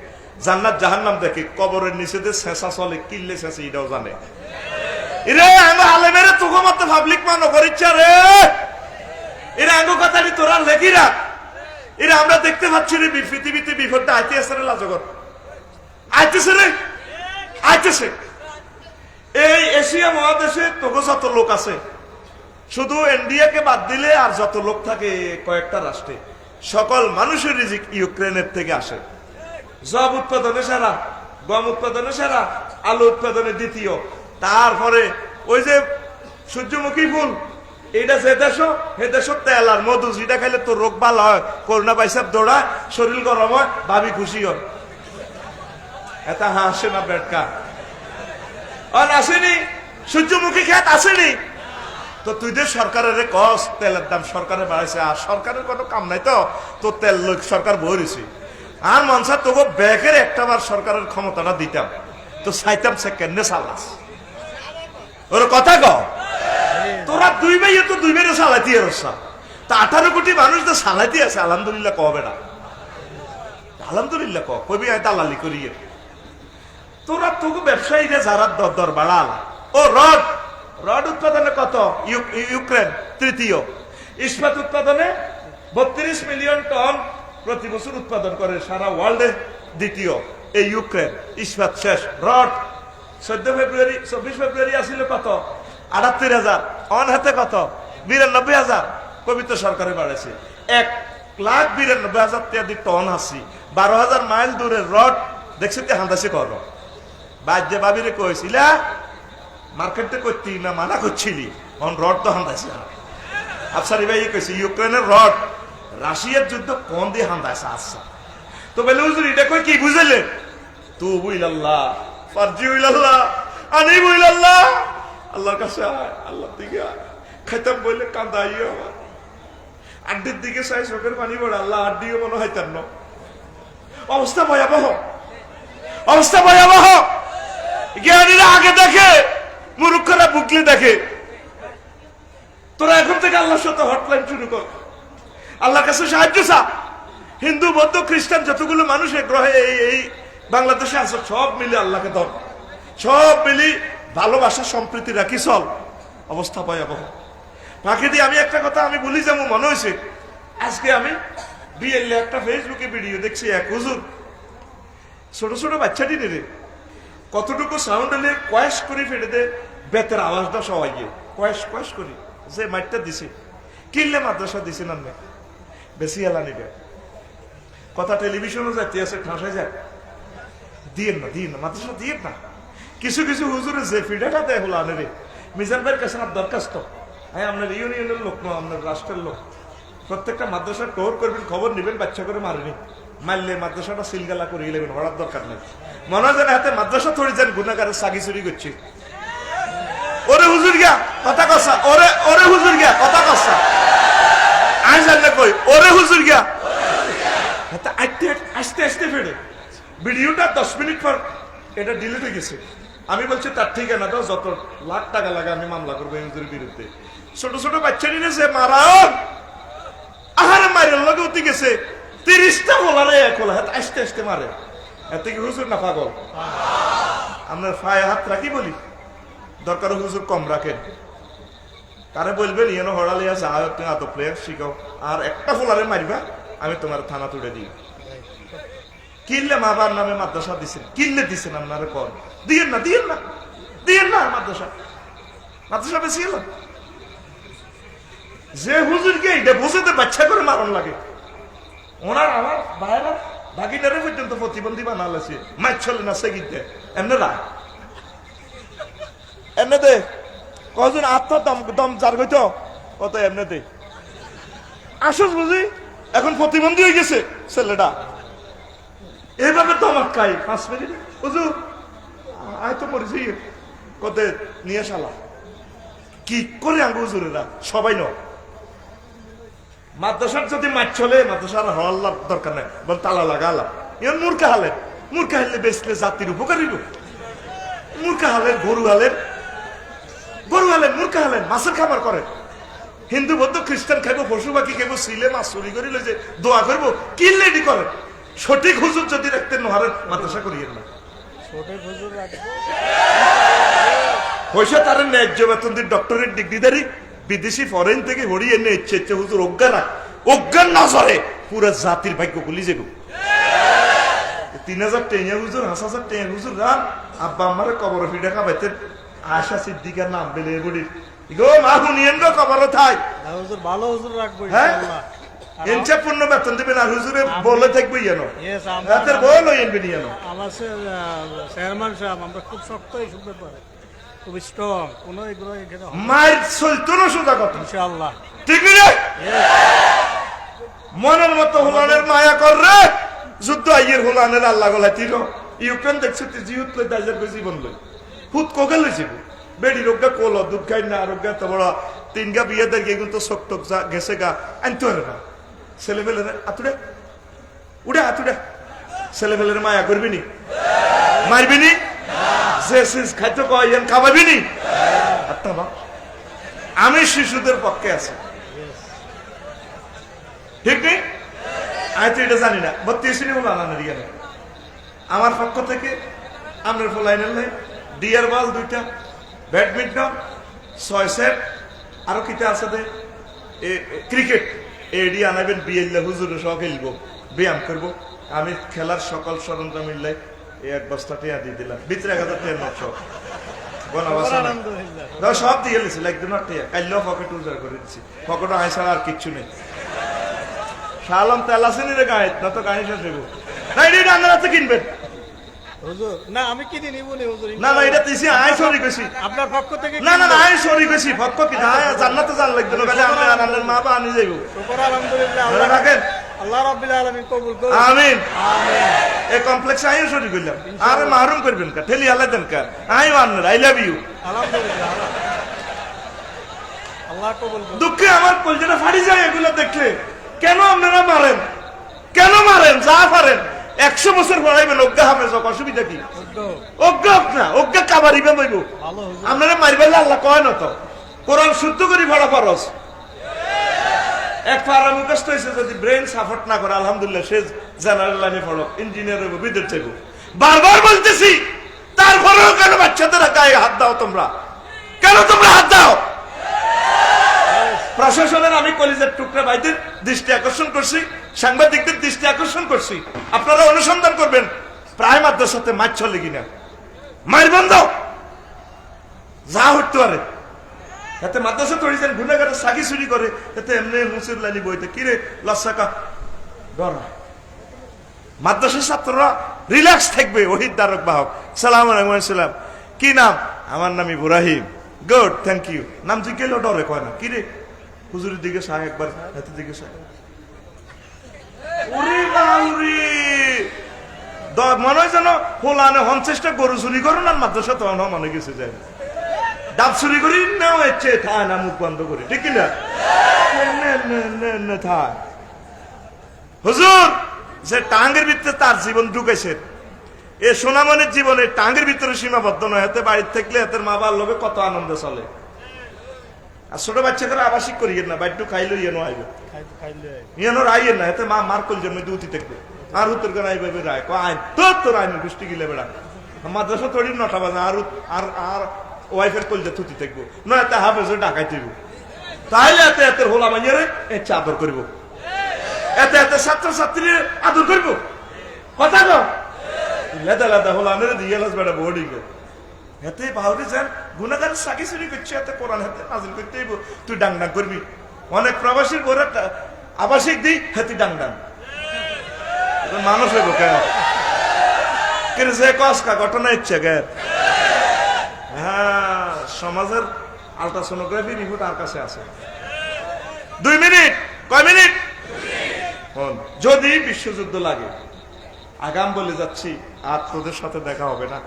[SPEAKER 1] জান্নাত জাহান্নাম দেখে, কবরের নিচে যে শেষা চলে কিল্লে শেষে এটাও জানে। এরে আঙ্গ আলেমেরে তোকে মতো পাবলিক মানো করিচ্ছা রে, এরা আঙ্গ কথাটি তোরা লেখি রাখ। এরা আমরা দেখতে পাচ্ছি রে পৃথিবীতে বিপদটা আইতে আসে রে, লাজগর আইতেছে রে, আইতেছে। এই এশিয়া মহাদেশে তোকে যত লোক আছে, শুধু ইন্ডিয়াকে বাদ দিলে আর যত লোক থাকে কয়েকটা রাষ্ট্রে, সকল মানুষের রিজিক ইউক্রেনের থেকে আসে। জব উৎপাদনে সেরা, গম উৎপাদনে সেরা, আলু উৎপাদনে দ্বিতীয়। তারপরে ওই যে সূর্যমুখী ফুল এইটা যে দেশ হে দেশ তেল আর মধু যেটা খাইলে তোর রোগ ভালো হয়, করোনা পাইসাব দৌড়া, শরীর গরম হয়, ভাবি খুশি হয়। এটা হাসে না বেটকা আসেনি, সূর্যমুখী খেত আসেনি। তো তুই যে সরকারের কস তেলের দাম সরকারে বাড়াইছে, আর সরকারের কোনো কাম নাই, তো তোর তেল সরকার বইছে। আর মনসা তোকে ব্যাগের একটা বার সরকারের ক্ষমতাটা দিতাম, তো চাইতাম সে কেনে চালাস ওর কথা ক। তোরা দুই ভাই তো দুই ভাইরে চালাইতে রসা, তা 18 কোটি মানুষ তো চালাইতে আছে। আলহামদুলিল্লাহ কবে না, আলহামদুলিল্লাহ কবি আয় দালালি করিয়ে। তোরা তোকে ব্যবসায়ীরা যারা দর বাড়াল। ও রড রড উৎপাদনে কত? ইউক্রেন তৃতীয়। ইস্পাত উৎপাদনে 32 মিলিয়ন টন প্রতি বছর উৎপাদন করে, সারা ওয়ার্ল্ডে দ্বিতীয় এই ইউক্রেন। ইস্পাত শেষ। রড 24 ফেব্রুয়ারি আসছিল কত? 78,000। অন হাতে কত? 92,000। পবিত্র সরকারে বাড়েছে 1,92,000 টন আসি। 12,000 মাইল দূরের রড দেখছি হান্দাসে কর বাজ্যে বাবিরে কইছিলা মার্কেটে করতি না মানা করছিলি, অন রড তো হান্দাইছে। আফসারি ভাই কইছে ইউক্রেনের রড রাশিয়ার যুদ্ধ কোন দিয়ে হান্দাইছে। আচ্ছা তো বলে হুজুর এটা কই কি বুঝাইলেন? তু বুইলাল্লাহ ফারজি বুইলাল্লাহ আনি বুইলাল্লাহ, আল্লাহর কাছে আয়, আল্লাহর দিকে আয়। খাইতাম বললে কান্দাইও আমার আড্ডির দিকে চাই, চোখের পানি পড়ে। আল্লাহ আড্ডিও মনে হইতাম না। অবস্থা ভয়াবহ, অবস্থা ভয়াবহ। জ্ঞানীরা আগে দেখে, মূর্খরা বুকলে দেখে। তোরা এখন থেকে আল্লাহর সাথে হটলাইন শুরু কর, আল্লাহর কাছে সাহায্য চা। হিন্দু বৌদ্ধ খ্রিস্টান যতগুলো মানুষ এক গ্রহে এই বাংলাদেশে আছে, সব মিলে আল্লাহকে ধর, সব মিলি ভালোবাসা সম্প্রীতি রাখি চল। অবস্থা ভয়াবহ। ফাঁকে দিয়ে আমি একটা কথা আমি বলি যাবো মনে হয়েছে। আজকে আমি বিএল একটা ফেসবুকে ভিডিও দেখছি, এক হুজুর ছোট ছোট বাচ্চাটি নেরে কতটুকু সাউন্ড হলে কয়েস করে ফেটে দে, বেতের আওয়াজটা সবাই গিয়ে কয়েস কয়েস করি যে মাইটটা দিছে। কিনলে মাদ্রাসা দিছে না বেশি এলা নিবে কথা। টেলিভিশনও যাইতে আছে, ঠাঁসায় যায়। দিয়েন না, দিয়েন না, মাদ্রাসা দিয়েন না। কিছু কিছু হুজুরে যে ফিডাটা দেয় হলো আনে রে, মিজান ভাইয়ের কাছে আপনার দরখাস্ত। হ্যাঁ আপনার ইউনিয়নের লোক নয়, আপনার রাষ্ট্রের লোক। প্রত্যেকটা মাদ্রাসা টোর করবেন, খবর নিবেন, বাচ্চা করে মারেনি, মারলে মাদ্রাসাটা সিলগালা করে নেবেন, হওয়ার দরকার নেই। মনে হয় হাতে মাদ্রাসা থরে যান গুণাগারের সাগি চুরি করছে। ওরে হুজুর গিয়া কথা কসা, ওরে ওরে হুজুর গিয়া কথা কসা আই জানলে কই ওরে হুজুর গিয়া আস্তে আস্তে ফেরে ভিডিওটা 10 মিনিট পর এটা ডিলিট হয়ে গেছে। আমি বলছি তার ঠিকানা দাও, যত লাখ টাকা লাগে আমি মামলা করবো এই হুজুরের বিরুদ্ধে। ছোট ছোট বাচ্চা নিয়েছে মারা, আহারে মারের লগে উঠে গেছে 30টা বলারে এক হলা, আস্তে আস্তে মারে। এত কি হুজুর না পাগল? আপনার পায়ে হাত রাখি বলি, দরকার হুজুর কম রাখেন। তারে বলবেন ইয়েন হড়ালিয়া যা তুমি আদব প্লেয়ার শিখাও, আর একটা ফোলারে মারিবা আমি তোমার থানা তুলে দিই। কিনলে মাবার নামে মাদ্রাসা দিচ্ছেন, কিনলে দিচ্ছেন আপনারা কর দিয়েন না, দিয়েন না, দিয়েন না। মাদ্রাসা মাদ্রাসা বেশি এলাম যে হুজুরকে এটা বুঝতে বাচ্চা করে মারণ লাগে। ওনার আমার ভাইরা ভাগিনারে পর্যন্ত প্রতিবন্ধী বানালেছে, মাছ চলে না সেগিতে এমনি না এমনি দে কজন আত্মা দম দম যার গইত কত এমনি দে আসস বুঝি। এখন প্রতিবন্ধী হয়ে গেছে ছেলেটা, এইভাবে তো আমার খাই 5 মিনিট হুজুর আয় তো মরেছি কত নিয়ে শালা কি করে আঙ্গু হুজুরেরা সবাই ন। মাদ্রাসার যদি মাছ চলে মাদ্রাসার হওয়ার দরকার নেই, বল তালা লাগালা। এর মূর্খা হালের, মূর্খা হালে বেচলে জাতির উপকারী রূপ। মূর্খা হালের গরু হালের, গরু হালেন মূর্খা হালেন মাছের খাবার করে। হিন্দু বৌদ্ধ খ্রিস্টান খাইবো, পশু পাখি খাইবো, সিলে মাছ চুরি করি যে দোয়া করবো, কিনলেডি করে। সঠিক হুজুর যদি রাখতে নোহারের মাদ্রাসা করিয়েন না, পয়সা তার ন্যায্য বেতন দিয়ে ডক্টরেট ডিগ্রিধারী বিদেশি ফরেন থেকে হরিয়ে এনে ইচ্ছে ইচ্ছে হুজুর অজ্ঞান রাখ, অজ্ঞান না সরে পুরো জাতির ভাগ্য খুলি যাবো। 3000 টেঙা হুজুর, 5,000 টেঙা হুজুর রান আব্বা আমারে কবর ফিডা খাবাইতেন। আশা সিদ্দিকার নাম বেলে বুড়ির গো মা শুনিয়েন গো কবর থাই
[SPEAKER 2] হুজুর ভালো হুজুর রাখবো
[SPEAKER 1] হ্যাঁ
[SPEAKER 2] ইনশাআল্লাহ।
[SPEAKER 1] এনচা পূর্ণ বেতন দিবেন আর হুজুরে বলে থাকবে ইয়ানো রাতের বল হইয়েন বিনিয়ানো।
[SPEAKER 2] আমার চেয়ারম্যান সাহেব আমরা খুব শক্ত এইসব ব্যাপারে খুব স্ট্রং কোনো এগুলো এখানে হবে না।
[SPEAKER 1] মার চলতো না সোজা কথা
[SPEAKER 2] ইনশাআল্লাহ
[SPEAKER 1] ঠিক রে মনের মতো হুলানের মায়া কর রে যুদ্ধ আইয়ের হুলানের আল্লাহ গলা তীর ইউক্রেন দেখছো জিহুত লই দাইজার কই জীবন লই ফুট কোকে লইছে বেডি রোগা কোল দুধ খাই না রোগা তো বড় তিনগা বিয়ে দেয় কিন্তু চোখ টোক গেছে গা আনতে পারে না ছেলে ফেলে আতুড়ে উড়ে আতুড়ে ছেলে ফেলের মায়া করবি নি মারবি নি যে সিস খাইতে কয়েন খাওয়াবি নি আত্মা আমি শিশুদের পক্ষে আছি ঠিক নেই আমি তো এটা জানি না 32 হলো আনানের গেলে আমার পক্ষ থেকে আমরা ফলাইনের নাই ডিয়ার বল 2টা ব্যাডমিন্টন 6 সেট আরো কিটা আছে দে ক্রিকেট এডি আনাবেন বিএল্লা হুজুর সহ খেলবো ব্যায়াম করব আমি খেলার সকল সরঞ্জাম মিললাই এই এক বস্তা টিয়া দিয়ে দিলাম ভিতরে 1000 টাকা নোট সব গণবাসা
[SPEAKER 2] আলহামদুলিল্লাহ
[SPEAKER 1] সব দিয়ে গেছি একদিন টিয়া কাইলেও পকেট উজার করে দিচ্ছি পকেটে আয় ছাড়া আর কিচ্ছু নেই শালাম তেল আসেনি রে গায়ে না তো গায়ে শেষ হইব না এটা আপনারা তো কিনবেন
[SPEAKER 2] হুজুর না আমি কিনে নিব নি হুজুর
[SPEAKER 1] না না এটা তিসি আয় সরি গেছি
[SPEAKER 2] আপনার পক্ষ থেকে
[SPEAKER 1] না না না আয় সরি গেছি পক্ষ কি না জান্নাতে জান লাগবে না কালে আমরা আনন্দের মা বা আনি যাইব
[SPEAKER 2] শুকর আলহামদুলিল্লাহ
[SPEAKER 1] ধরে রাখেন
[SPEAKER 2] আল্লাহ রাব্বুল আলামিন কবুল করুন
[SPEAKER 1] আমিন
[SPEAKER 2] আমিন
[SPEAKER 1] এই কমপ্লেক্স আয় সরি কইলাম আরে মাহরুম করবেন কা ঠেলি আল্লাহ দেন কা আই ওয়ান্নার আই লাভ ইউ
[SPEAKER 2] আলহামদুলিল্লাহ আল্লাহ কবুল করুন
[SPEAKER 1] দুঃখে আমার কলজেটা ফাড়ি যায় এগুলো দেখলে কেন আপনারা মারেন কেন মারেন যা পারেন 100 বছর পড়াইবেন অজ্ঞা হবে অসুবিধা কি অজ্ঞা না অজ্ঞা কাবারিবে বইব
[SPEAKER 2] ভালো হুজুর
[SPEAKER 1] আপনারা মারিবেন আল্লাহ কয় না তো কোরআন শুদ্ধ করি পড়া ফরজ এক পারা মুখস্থ হয়েছে যদি ব্রেন সাপোর্ট না করে আলহামদুলিল্লাহ সে জেনারেল লাইনে পড়ো ইঞ্জিনিয়ার হইব বিদ্যুৎ চাইব বারবার বলতেছি তারপরেও কেন বাচ্চাদের গায়ে হাত দাও তোমরা কেন তোমরা হাত দাও প্রশাসনের আমি কলেজের টুকরা ভাইদের দৃষ্টি আকর্ষণ করছি সাংবাদিকদের দৃষ্টি আকর্ষণ করছি আপনারা অনুসন্ধান করবেন প্রায় মাদ্রাসাতে মাছ চলে কিনা মায়ের বন্ধ যা হতে পারে এতে মাদ্রাসা তৈরিছেন গুণাগারে সাগি চুরি করে এতে এমনি মুসির লাইনি বইতে কিরে লসাকা ডর মাদ্রাসার ছাত্ররা রিল্যাক্স থাকবে ওহিদ দ্বারক বাহক সালাম আলাইকুম কি নাম আমার নাম ইব্রাহিম গুড থ্যাংক ইউ নাম জিজ্ঞেস ডরে কয় না কিরে হুজুরের দিকে চায় একবার হাতের দিকে চায় মনে হয় যেন হোলানে হন চেষ্টা গরু চুরি করো না মাদ্রাসা তখন মনে গেছে যায় ডাব চুরি করি নেও ইচ্ছে থায় না মুখ বন্ধ করি ঠিক না থায় হুজুর যে টাঙ্গের ভিতরে তার জীবন ঢুকেছে এ সোনামনের জীবনে টাঙ্গের ভিতরে সীমাবদ্ধ নয় এতে বাড়ির থাকলে এতের মা বাবার লোকে কত আনন্দ চলে আর ছোট বাচ্চা করে আবাসিক করিয়েন না বাইটু খাইলো ইয়েনো আইবে ইয়েনো আইয়েন না এতে মা মার কল জন্য দুটি থাকবে আর উত্তর করে আইবে রায় আইন তোর আইন গোষ্ঠী গিলে বেড়া মাদ্রাসা তৈরি 9টা বাজে আর আর আর ওয়াইফের কলজা থুতি থাকবো না এতে হাফেজে ডাকাই দিব তাহলে এতে এতে হোলা মাইয়ারে এতে আদর করব এতে এতে ছাত্র ছাত্রী আদর করব কথা কো লেদা লেদা হোলা আনে দিয়ে গেলাস বেড়া বোর্ডিং এতে বাউরি যান গুনাহগার সাকি চুরি করছে এতে কোরআন হাতে নাজিল করতে হইব তুই ডাং ডাং করবি অনেক প্রবাসীর ঘরে আবাসিক দিই হাতি ডাং ডাং মানুষ হইব কেন কিন্তু যে কসকা ঘটনা ইচ্ছে গে হ্যাঁ সমাজের আলট্রাসোনোগ্রাফি রিপোর্ট আর কাছে আছে 2 মিনিট কয় মিনিট যদি বিশ্বযুদ্ধ লাগে আগাম বলে যাচ্ছি আর তোদের সাথে দেখা হবে না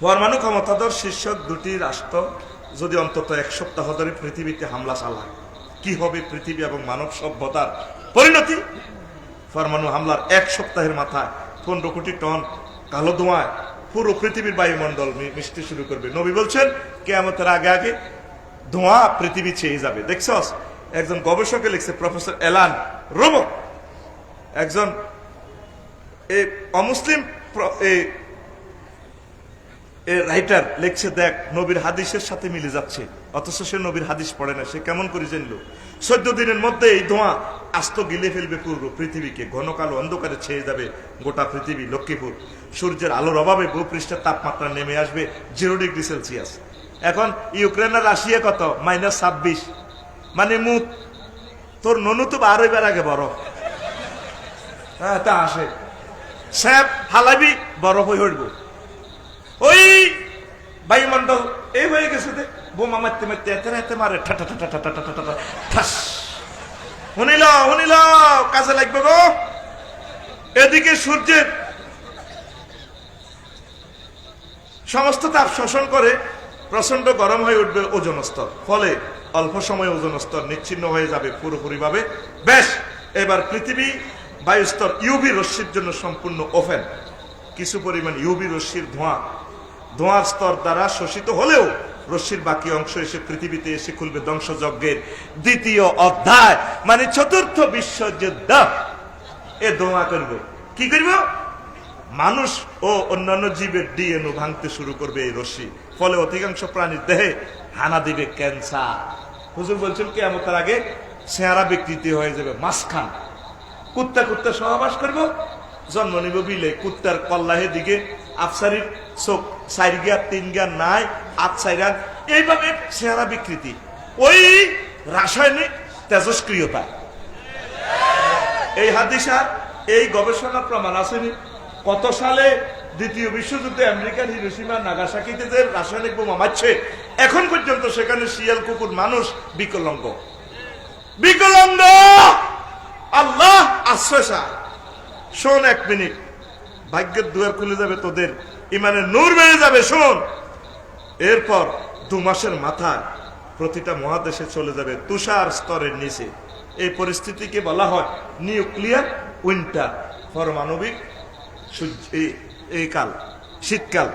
[SPEAKER 1] পরমাণু ক্ষমতাধর শীর্ষক 2টি রাষ্ট্র যদি অন্তত 1 সপ্তাহ ধরে পৃথিবীতে হামলা চালায় কি হবে পৃথিবী এবং মানব সভ্যতার পরিণতি পরমাণু হামলার 1 সপ্তাহের মাথায় 15 কোটি টন কালো ধোঁয়ায় পুরো পৃথিবীর বায়ুমণ্ডল মিশতে শুরু করবে নবী বলছেন কিয়ামতের আগে আগে ধোঁয়া পৃথিবী ছেয়ে যাবে দেখছস একজন গবেষকে লিখছে প্রফেসর এলান রোবো একজন অমুসলিম রাইটার লিখছে দেখ নবীর হাদিসের সাথে মিলে যাচ্ছে অথচ সে নবীর হাদিস পড়ে না সে কেমন করে জানলো 14 দিনের মধ্যে এই ধোঁয়া আস্ত গিলে ফেলবে পুরো পৃথিবীকে ঘন কালো অন্ধকারে ছেয়ে যাবে গোটা পৃথিবী লক্ষ্মীপুর সূর্যের আলোর অভাবে ভূপৃষ্ঠের তাপমাত্রা নেমে আসবে 0 ডিগ্রি সেলসিয়াস এখন ইউক্রেন আর রাশিয়া কত -26 মানে মুখ তোর ননু তো 12 আগে বড় হ্যাঁ তা আসে স্যাপ হালাবি বরফ হয়ে উঠবো ওই বায়ুমণ্ডল এই হয়ে গেছে যে বোমা মারতে মারতে এতে এতে মারে ঠাটা ঠাটা ঠাটা ঠাটা ঠাটা ঠাস। শুনিল কাজে লাগবে গো। এদিকে সূর্যের সমস্ত তাপ শোষণ করে প্রচন্ড গরম হয়ে উঠবে ওজোন স্তর, ফলে অল্প সময়ে ওজোন স্তর নিচ্ছিন্ন হয়ে যাবে পুরোপুরি ভাবে। বেশ, এবার পৃথিবী বায়ুস্তর ইউভি রশ্মির জন্য সম্পূর্ণ ওপেন। কিছু পরিমাণ ইউভি রশ্মির ধোঁয়ার স্তর দ্বারা শোষিত হলেও রশ্মির বাকি অংশ এসে পৃথিবীতে এসে খুলবে ধ্বংসযজ্ঞের দ্বিতীয় অধ্যায়, মানে চতুর্থ বিশ্বযুদ্ধ। এ ধোঁয়া করবে কি করব? মানুষ ও অন্যান্য জীবের ডিএনএ ভাঙতে শুরু করবে এই রশ্মি, ফলে অধিকাংশ প্রাণীর দেহে হানা দিবে ক্যান্সার। হুজুর বলছেন কিয়ামতের আগে চেহারা বিকৃতি হয়ে যাবে, মাঝখান কুত্তা কুত্তা সহবাস করবো, জন্ম নিব বিলে, কুত্তার কল্লাহের দিকে আফসারির চোখ 4 গিয়া 3 গিয়া নাই 8 4 এইভাবে চেহারা বিকৃতি, ওই রাসায়নিক তেজস্ক্রিয়তা। এই হাদিসা এই গবেষণার প্রমাণ আসেনি। কত সালে দ্বিতীয় বিশ্বযুদ্ধে আমেরিকার হিরোশিমা নাগাসাকিতে যে রাসায়নিক বোমা মারছে, এখন পর্যন্ত সেখানে শিয়াল কুকুর মানুষ বিকলাঙ্গ। আল্লাহ আশ্বাসা। শোন 1 মিনিট, ভাগ্যের দুয়ার খুলে যাবে, তোদের ইমানের নূর বেড়ে যাবে। শোন, এরপর 2 মাসের মাথায় প্রতিটা মহাদেশে চলে যাবে তুষার স্তরের নিচে। এই পরিস্থিতিকে বলা হয় নিউক্লিয়ার উইন্টার, পারমাণবিক এই কাল, শীতকাল।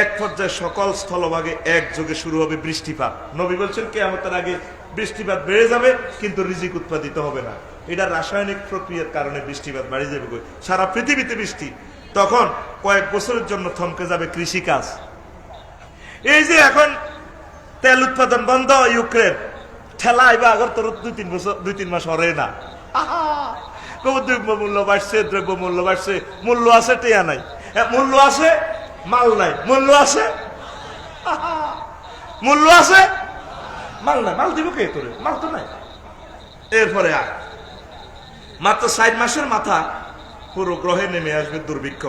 [SPEAKER 1] এক পর্যায়ে সকল স্থলভাগে একযোগে শুরু হবে বৃষ্টিপাত। নবী বলছেন কিয়ামতের আগে বৃষ্টিপাত বেড়ে যাবে, কিন্তু রিজিক উৎপাদিত হবে না। এটা রাসায়নিক প্রক্রিয়ার কারণে বৃষ্টিপাত বাড়ে যাবে, সারা পৃথিবীতে বৃষ্টি। তখন কয়েক বছরের জন্য থমকে যাবে কৃষিকাজ। এই যে এখন তেল উৎপাদন বন্ধ, ইউক্রেন ঠেলা আইবা আগর তোর 2-3 মাস হরে না। দ্রব্য মূল্য বাড়ছে, দ্রব্য মূল্য বাড়ছে, মূল্য আছে টেয়া নাই, মূল্য আছে মাল নাই, মূল্য আছে মূল্য আছে মাল নাই। মাল দিব কে তোরে? মাল তো নাই। এরপরে আর মাত্র 4 মাসের মাথা পুরো গ্রহে নেমে আসবে দুর্ভিক্ষ,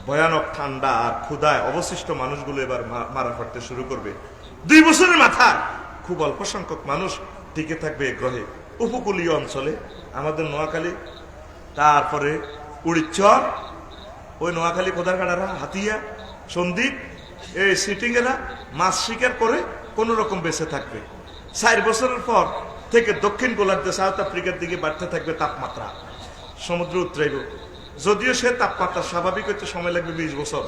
[SPEAKER 1] ভয়ানক ঠান্ডা আর ক্ষুধায় অবশিষ্ট মানুষগুলো এবার মারা পড়তে শুরু করবে। 2 বছরের মাথায় খুব অল্প সংখ্যক মানুষ টিকে থাকবে এই গ্রহে। উপকূলীয় অঞ্চলে আমাদের নোয়াখালী, তারপরে উড়িচ্চর, ওই নোয়াখালী কোদারকাড়ারা, হাতিয়া, সন্দ্বীপ, এই সিটিংয়েরা মাছ শিকার করে কোন রকম বেঁচে থাকবে। 4 বছরের পর থেকে দক্ষিণ গোলার্ধে সাউথ আফ্রিকার দিকে বাড়তে থাকবে তাপমাত্রা, সমুদ্র উতরাইব। যদিও সে তাপমাত্রা স্বাভাবিক হতে সময় লাগবে 20 বছর।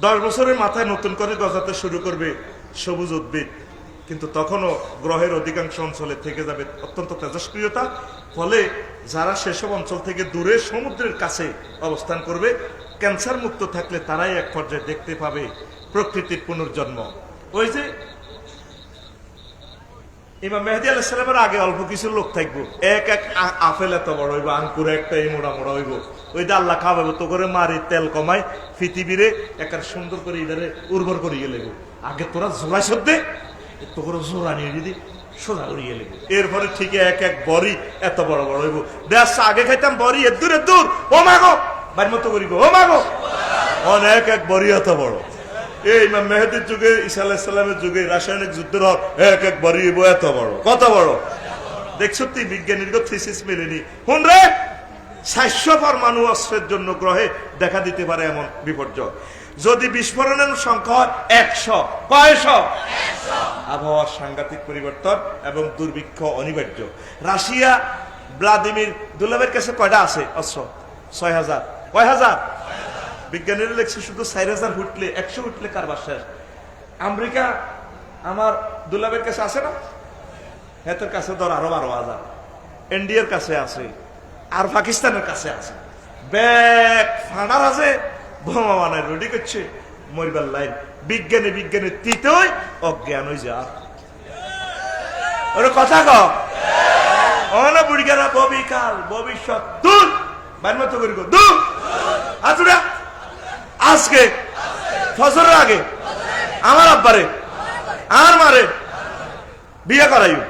[SPEAKER 1] 10 বছরের মাথায় নতুন করে গজাতে শুরু করবে সবুজ উদ্ভিদ, কিন্তু তখনও গ্রহের অধিকাংশ অঞ্চলে থেকে যাবে অত্যন্ত তেজস্ক্রিয়তা। ফলে যারা সেসব অঞ্চল থেকে দূরে সমুদ্রের কাছে অবস্থান করবে, ক্যান্সার মুক্ত থাকলে তারাই এক পর্যায়ে দেখতে পাবে প্রকৃতির পুনর্জন্ম। ওই যে ইমাম মেহেদী আলাইহিস সালামের আগে অল্প কিছু লোক থাকবো, এক আপেল এত বড় হইব, আঙ্কুর একটা এই মোড়া মোড়া হইব, ওইটা আল্লাহ খাওয়াবো তো করে মারি তেল কমাই পৃথিবীরে একটা সুন্দর করে ইদারে উর্বর করিয়ে লেগো। আগে তোরা জোড়াই সদ্দে তো করে জোড়া নিয়ে দিদি সোজা করিয়ে লেগো। এরপরে ঠিক এক বড়ি এত বড় বড় হইব। দেশ আগে খাইতাম বড়ি এদূর এদূর, ও মাগো বাড়ির মতো করিব, ও মাগো অনেক এক বড়ি এত বড়। এই ইমাম মেহেদীর যুগে, ঈসা আলাইহিস সালামের যুগে রাসায়নিক যুদ্ধের হর এক বড়ি এত বড়। কত বড় দেখছো? বিজ্ঞানীর থিসিস মেলেনি। হুন রে, 700 পরমাণু অস্ত্রের জন্য গ্রহে দেখা দিতে পারে এমন বিপর্যয়। যদি বিস্ফোরণের সংখ্যা 100, কয়শো? আবহাওয়ার সাংঘাতিক পরিবর্তন এবং দুর্ভিক্ষ অনিবার্য। রাশিয়া ভ্লাদিমির দুলাভের কাছে কয়টা আছে অস্ত্র? 6000। কয় হাজার? বিজ্ঞানীরা লেখছে শুধু 4000 ফুটলে, 100 ফুটলে কারবার শেষ। আমেরিকা আমার দুলাভের কাছে আছে না, হেতের কাছে ধর আরো 12,000, ইন্ডিয়ার কাছে আছে, আর পাকিস্তানের কাছে আছে। ব্যাগ ফানার আছে, বোমা বানায় রেডি করছে, মরিবার লাইন। বিজ্ঞানী তিতই অজ্ঞান হয়ে যা। ওরা কথা কও না, বুড়িগারা ববিকাল ভবিষ্যৎ দূর বাইর মতো করি দূর আতুরা। আজকে ফজরের আগে আমার আব্বারে আর মারে বিয়ে করাইও।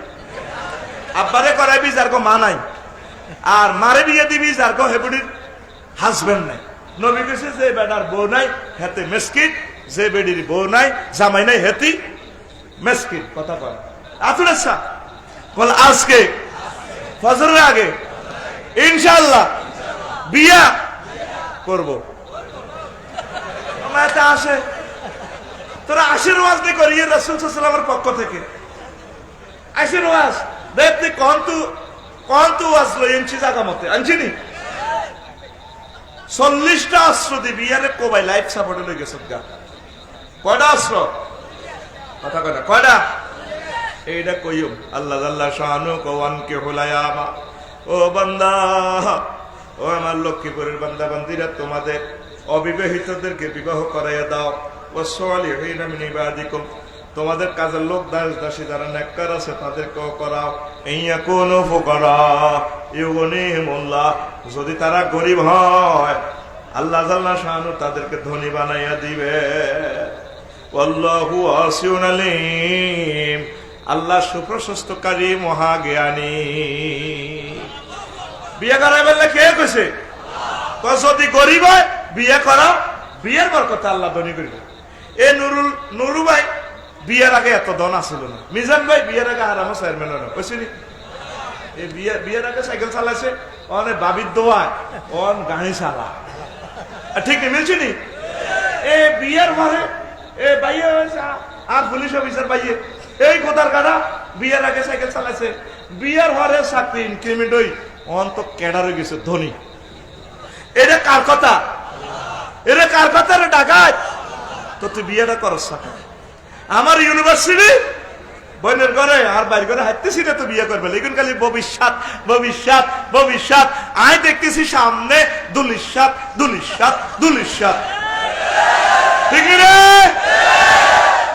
[SPEAKER 1] আব্বারে করাইবি যার মা নাই, আর মারে বিয়ে দিবি যার হেবুড়ির হাজবেন্ড নাই। নবী কইছে যে বেটার বউ নাই, হাতে মেসকিট যে বেডির বউ নাই জামাই নাই হেতি মেসকিন কথা কয় আতুরেসা বল আজকে ফজরের আগে ইনশাআল্লাহ বিয়া করব আমার এটা আসে তোরা আশীর্বাদ দিয়ে করিয়ে রাসূল সাল্লাল্লাহু আলাইহি ওয়াসাল্লামের পক্ষ থেকে আশীর্বাদ দেখতে কন্তু আসলো ইঞ্চি জায়গা মতে আনছিনি 40টা অস্ত্র দিয়ে বিয়ারে কোবাই লাইফ সাপোর্টে লই গেছে গা কয়টা অস্ত্র কথা কয়টা কয়টা এইটা কইম আল্লাহ আল্লাহ শানু কওয়ান কে হুলায়ামা ও বান্দা ও আমার লক্ষ্মীপুরের বান্দা বান্দিরা তোমাদের অবিবাহিতদেরকে বিবাহ করাইয়া দাও ও সালিহিনা মিন ইবাদিকুম তোমাদের কাজের লোক দাস দাসী যারা নেককার আছে তাদেরকেও করাও ইয়া কোন ফুকারা ইউগনিহিমুল্লাহ যদি তারা গরিব হয় আল্লাহ জাল্লা শানু তাদেরকে ধনী বানাইয়া দিবে আল্লাহু ওয়াসিউন আলিম আল্লাহ সুপ্রশস্তকারী মহাজ্ঞানী বিয়ে করাই বললে কে কইছে যদি গরিব হয় বিয়ে করাও বিয়ের বরকতে আল্লাহ ধনী করবে এ নুরু ভাই বিয়ের আগে এত দন আসিল না মিজান ভাই বিয়ের আগে হারামো চেয়ারম্যান না কইছিনি এই বিয়ের আগে সাইকেল চালাইছে অনেক বাবির দোয়ায় অন গাড়ি চালা ঠিক নেই মিলছি নি এ বিয়ের ঘরে এ বাইয়ে হয়েছে আর পুলিশ অফিসার বাইয়ে এই কোথার গাড়া বিয়ের আগে সাইকেল চালাইছে বিয়ের ঘরে চাকরি ইনক্রিমেন্ট হই অন তো কেডার হয়ে গেছে ধনী এটা কার কথা এটা কার কথা রে ডাকাত তো তুই বিয়েটা করস সাকা আমার ইউনিভার্সিটি বোনের ঘরে আর বাইর ঘরে হাঁটতেছি না তো বিয়ে করবে লেকিন খালি ভবিষ্যৎ ভবিষ্যৎ ভবিষ্যৎ আই দেখতেছি সামনে দুলিশাত দুলিশাত দুলিশাত ঠিক রে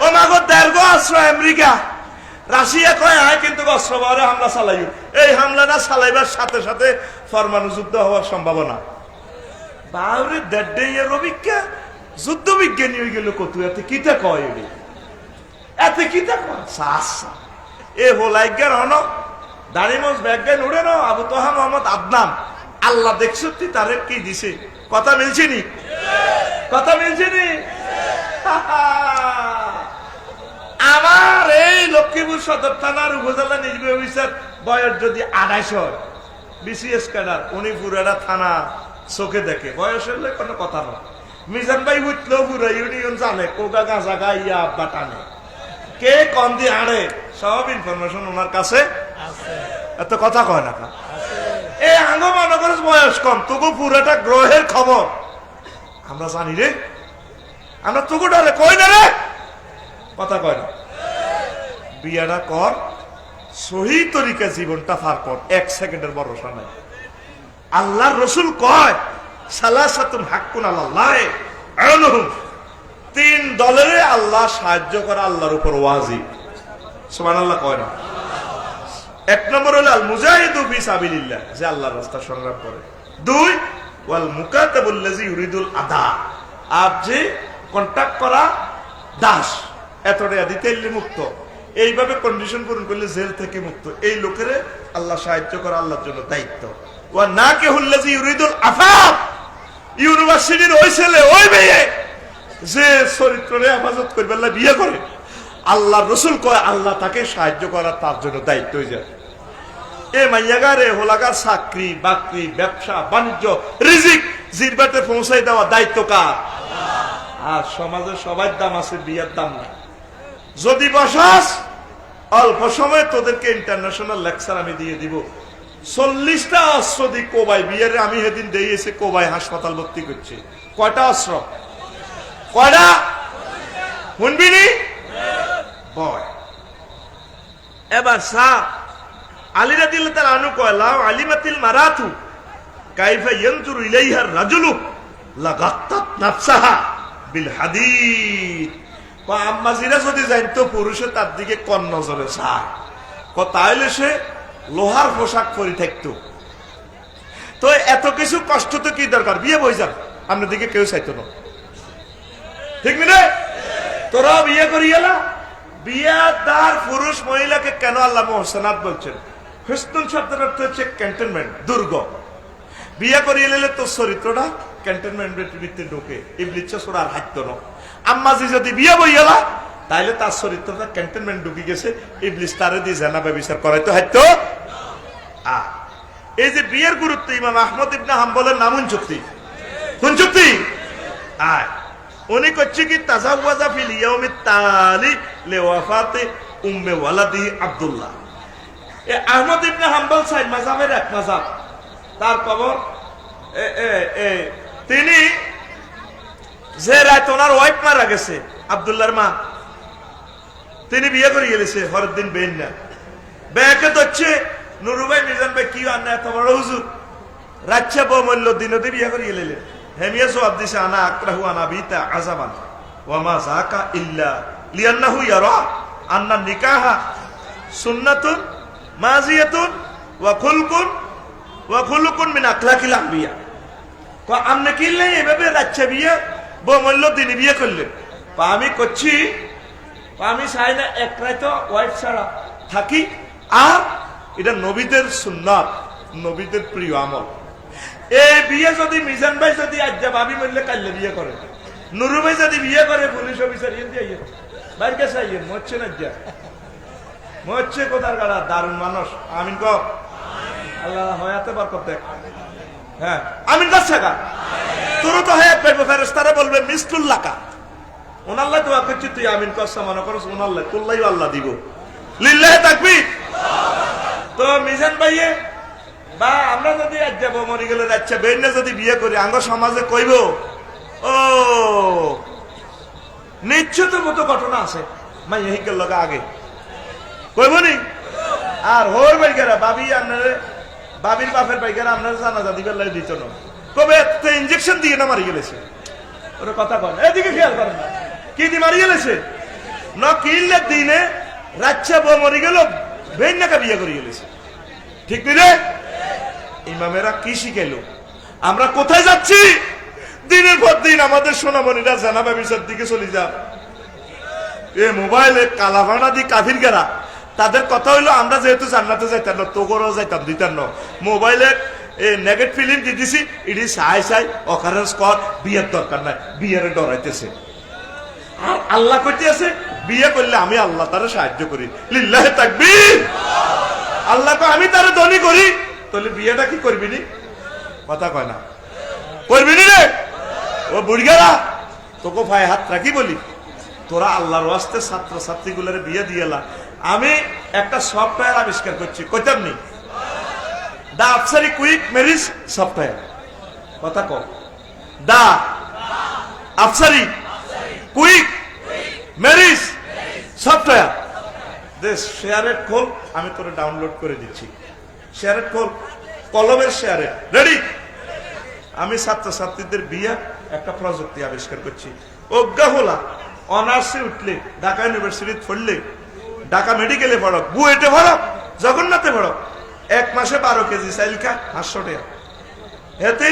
[SPEAKER 1] ও মাগো দীর্ঘ অস্ত্র আমেরিকা রাশিয়া কয় আয় কিন্তু অস্ত্র বহরে হামলা চালাইও এই হামলাটা চালাইবার সাথে সাথে পরমাণু যুদ্ধ হওয়ার সম্ভাবনা বাউরে দেড় ইয়ার অভিজ্ঞা যুদ্ধ বিজ্ঞানী হয়ে গেল কত এতে কিতা কয় এতে কিতা কয় এ হোলাইজ্ঞান হন দাড়িমজ ব্যাজ্ঞান উড়ে ন আবু তোহা মোহাম্মদ আদনান আল্লাহ দেখছো তুই তারে কি দিছে কথা মিলছে নি কথা মিলছে নি আমার এই লক্ষ্মীপুর সদর থানার উপজেলা নির্বাহী অফিসার বয়স যদি ২৮ বিসিএস ক্যাডার উনি পুরাটা থানা চোখে দেখে বয়স হলে কোনো কথা নয় মিজান ভাই উঠলেও পুরো ইউনিয়ন জানে কোগা গাঁজা গাইয়া আব্বা টানে কে কম দিয়ে আড়ে সব ইনফরমেশন ওনার কাছে এত কথা কয় না এই আঙ্গ মনে করিস বয়স কম তবু পুরোটা গ্রহের খবর আমরা জানি রে আমরা তবু ডালে কই না রে কথা কয় না বিয়াটা কর সহি তরিকা জীবনটা পার কর 1 সেকেন্ডের ভরসা নাই আল্লাহর রাসূল কয় সালাসাতুন হাক্কুন আলাল্লাহ আউনুহুম 3 দলের আল্লাহ সাহায্য করা আল্লাহর উপর ওয়াজিব সুবহানাল্লাহ কয় না 1 নম্বর হলো আল মুজাহিদু ফি সাবিলিল্লাহ যে আল্লাহর রাস্তায় সংগ্রাম করে 2 ওয়াল মুকাতাবুল্লাযী ইউরিদুল আদা আপ যে কন্টাক্ট করা দাস এতটা দিতেইলে মুক্ত এইভাবে কন্ডিশন পূরণ করলে জেল থেকে মুক্ত এই লোকের আল্লাহ সাহায্য করা আল্লাহর জন্য দায়িত্ব ওয়া নাকিহুল্লাযী ইউরিদুল আফাফ ইউনিভার্সিটির ওই ছেলে ওই মেয়ে যে চরিত্রে হেফাজত করবে আল্লাহ বিয়ে করে আল্লাহর রাসূল কয় আল্লাহ তাকে সাহায্য করা তার জন্য দায়িত্ব হয়ে যায় এ মাইয়াগারে হোলাগার চাকরি বাকরি ব্যবসা বাণিজ্য রিজিক জিরবাতে পৌঁছাই দেওয়া দায়িত্ব কার আর সমাজে সবার দাম আছে বিয়ের দাম না যদি বসাস অল্প সময় তোদেরকে ইন্টারন্যাশনাল লেকচার আমি দিয়ে দিব 40টা অস্ত্র দি কোবাই বিয়ের আমি সেদিন দিয়েছি কোবাই হাসপাতাল ভর্তি করছে কয়টা অস্ত্র কয়টা শুনবি নি বয় এবার সাহ আলী রাদিয়াল্লাহু তাআলা আনহু কয় লাউ আলিমাতিল মারাতু কাইফা ইয়ানজুরু ইলাইহা রাজুলু লাগাত্তাত নাফসাহা বিল হাদিদ বা আম্মাজিরা যদি জানতো পুরুষে তার দিকে কোন নজরে চায় তাইলে সে লোহার পোশাক পরে থাকতো তো এত কিছু কষ্ট তো কি দরকার বিয়ে বই যান আপনার দিকে কেউ চাইতো না ঠিক না তোরা বিয়ে করিয়েলা বিয়াদার পুরুষ মহিলাকে কেন আল্লাহ মুহসানাত বলছেন হুসনুল শব্দের অর্থ হচ্ছে ক্যান্টনমেন্ট দুর্গ বিয়ে করিয়ে নিলে তোর চরিত্রটা ক্যান্টনমেন্টের ভিতরে ঢোকে ইবলিস ছোড়া আর হাইতো না আম্মাজি যদি বিয়ে বইয়ালা তাইলে তার চরিত্রটা ক্যান্টনমেন্ট ঢুকে গেছে ইবলিস তারে দিয়ে জানা ব্যবচার করাইতো হাইতো এই যে বিয়ের গুরুত্ব ইমাম আহমদ ইবনে হাম্বলের নাম চুক্তি কোন চুক্তি আয় উনি করছে কি তাজাওয়াজা ফিল ইয়াউমিত তালি লিওয়াফাতি উম্মে ওয়ালাদি আব্দুল্লাহ এ আহমদ ইবনে হাম্বল সাইদ মাযহাবের এক মাযহাব তার কবর তিনি যে রাত ওনার ওয়াইফ মারা গেছে আব্দুল্লাহর মা তিনি বিয়ে করে গেলেছে ফরউদ্দিন বেন না বেকে দচ্ছে নুরু ভাই মিজান ভাই কি আন্না এত বড় হুজুর রাচ্চা বমল্য দিনতে বিয়ে করে গেলেন হেমিয়া জবাব দিছে আনা আকরাহু আনা বিতা আযাবান ওয়া মা যাকা ইল্লা লিআন্নাহু ইয়ারা আন্না নিকাহা সুন্নাতুন মাজিয়াতুন ওয়া খুলকুন মিন আখলাকিল আম্বিয়া তো আমনে কিলে এভাবে রাচ্চা বিয়ে বমল্য দিন বিয়ে করলেন আমি করছি আমি চাই না এক রাত ওয়াইফ ছাড়া থাকি আর এটা নবীদের সুন্নাত নবীদের প্রিয় আমল এই বিয়ে যদি মিজান ভাই যদি আজ ভাবি মরলে কাল্লে বিয়ে করে নুরু ভাই যদি বিয়ে করে পুলিশ অফিসার দিয়ে বাইর কাছে আইয়েন মরছে না যা মরছে কোথার গাড়া দারুণ মানুষ আমিন ক আল্লাহ হয়াতে বরকত দেখ হ্যাঁ আমিন কাছে গা তোর তো হয়ে ফেরেশতারা বলবে মিসলুল্লাকা ওনাল্লাহ দোয়া করছি তুই আমিন কসা মনে করছ ওনাল্লাহ তুল্লাই আল্লাহ দিব লিল্লাহি তাকবীর তো মিজান ভাইয়ে বা আমরা যদি আজ যাবো মরে গেলে যাচ্ছে বেন্না যদি বিয়ে করি আঙ্গ সমাজে কইব ও নিশ্চিত মতো ঘটনা আছে মাই হিকের লগা আগে কইব নি আর হোর বাইকেরা বাবি আপনার বাবির বাপের বাইকেরা আপনার জানাজা দিবেন লাগে দিত না কবে ইঞ্জেকশন দিয়ে না মারি গেলেছে ওরা কথা কন এদিকে খেয়াল করেন না কি দিয়ে মারি গেলেছে ন কিনলে দিনে রাচ্চা বউ মরে গেল বেন্নাকে বিয়ে করে গেলেছে ঠিক নি রে ইমামেরা কি শিখাইলো আমরা কোথায় যাচ্ছি দিনের পর দিন আমাদের সোনামণিরা জানাবা বিচার দিকে চলে যান এ মোবাইলে কালাভানা দি কাফির গেরা তাদের কথা হইলো আমরা যেহেতু জান্নাতে যাইতাম না তোগরও যাইতাম দিতাম না মোবাইলে নেগেট ফিল্ম দিয়ে দিছি ইডি সাই সাই অকারেন্স কর বিয়ের দরকার নাই বিয়ের ডরাইতেছে আর আল্লাহ কইতে আছে বিয়ে করলে আমি আল্লাহ তারে সাহায্য করি লিল্লাহি তাকবীর আল্লাহকে আমি তারে ধনী করি তাহলে বিয়েটা কি করবি নি কথা কয় না করবি নি রে ও বুড়িগারা তোকে ভাই হাত রাখি বলি তোরা আল্লাহর ওয়াস্তে ছাত্র ছাত্রীগুলোর বিয়ে দিয়েলা আমি একটা সফটওয়্যার আবিষ্কার করছি কইতাম নি দা আফসারি কুইক ম্যারেজ সফটওয়্যার কথা কও দা আফসারি কুইক ম্যারেজ সফটওয়্যার দেশ শেয়ারের খোল আমি তোরে ডাউনলোড করে দিচ্ছি শেয়ারের খোল কলমের শেয়ারে রেডি আমি ছাত্রছাত্রীদের বিয়ে একটা প্রযুক্তি আবিষ্কার করছি অজ্ঞা হলা অনার্সে উঠলে ঢাকা ইউনিভার্সিটি পড়লে ঢাকা মেডিকেলে পড়ো বুয়েটে পড়ো জগন্নাথে পড়ো এক মাসে 12 কেজি চাইল খা 500 টাকা এতে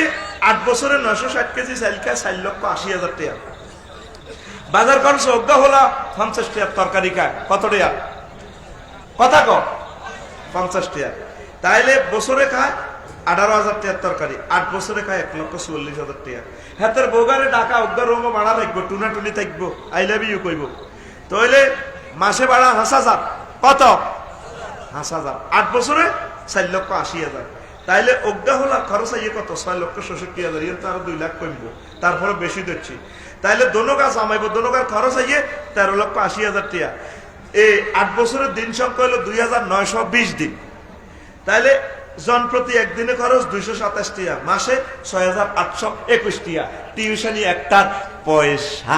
[SPEAKER 1] 8 বছরে 960 কেজি চাইল খা 4,80,000 টাকা বাজার খরচ অজ্ঞা হলা 50 টাকা তরকারি খায় কত টাকা কথা কো 50 টাকা তাইলে বছরে খায় 18,000 টাকার তরকারি 8 বছরে খায় 1,40,000 টাকা হাতের বোগারে ঢাকা অজ্ঞা রুম ভাড়া থাকবো টুনা টুনি থাকবো আই লাভ ইউ কইব তাহলে মাসে ভাড়া 5,000 কত 5,000 8 বছরে 4,80,000 তাইলে অজ্ঞা হলা খরচ আইয়ে কত 6,66,000 এর তার 2 লাখ কমবো তারপরে বেশি দিচ্ছি তাইলে দোনো গাছ আমাইব দোনো গাছ খরচ আইয়ে 13,80,000 টাকা এই 8 বছরের দিন সংখ্যা হলো 2,920 দিন তাইলে জন প্রতি একদিনে খরচ 227 টাকা মাসে 6,821 টাকা টিউশনি একটার পয়সা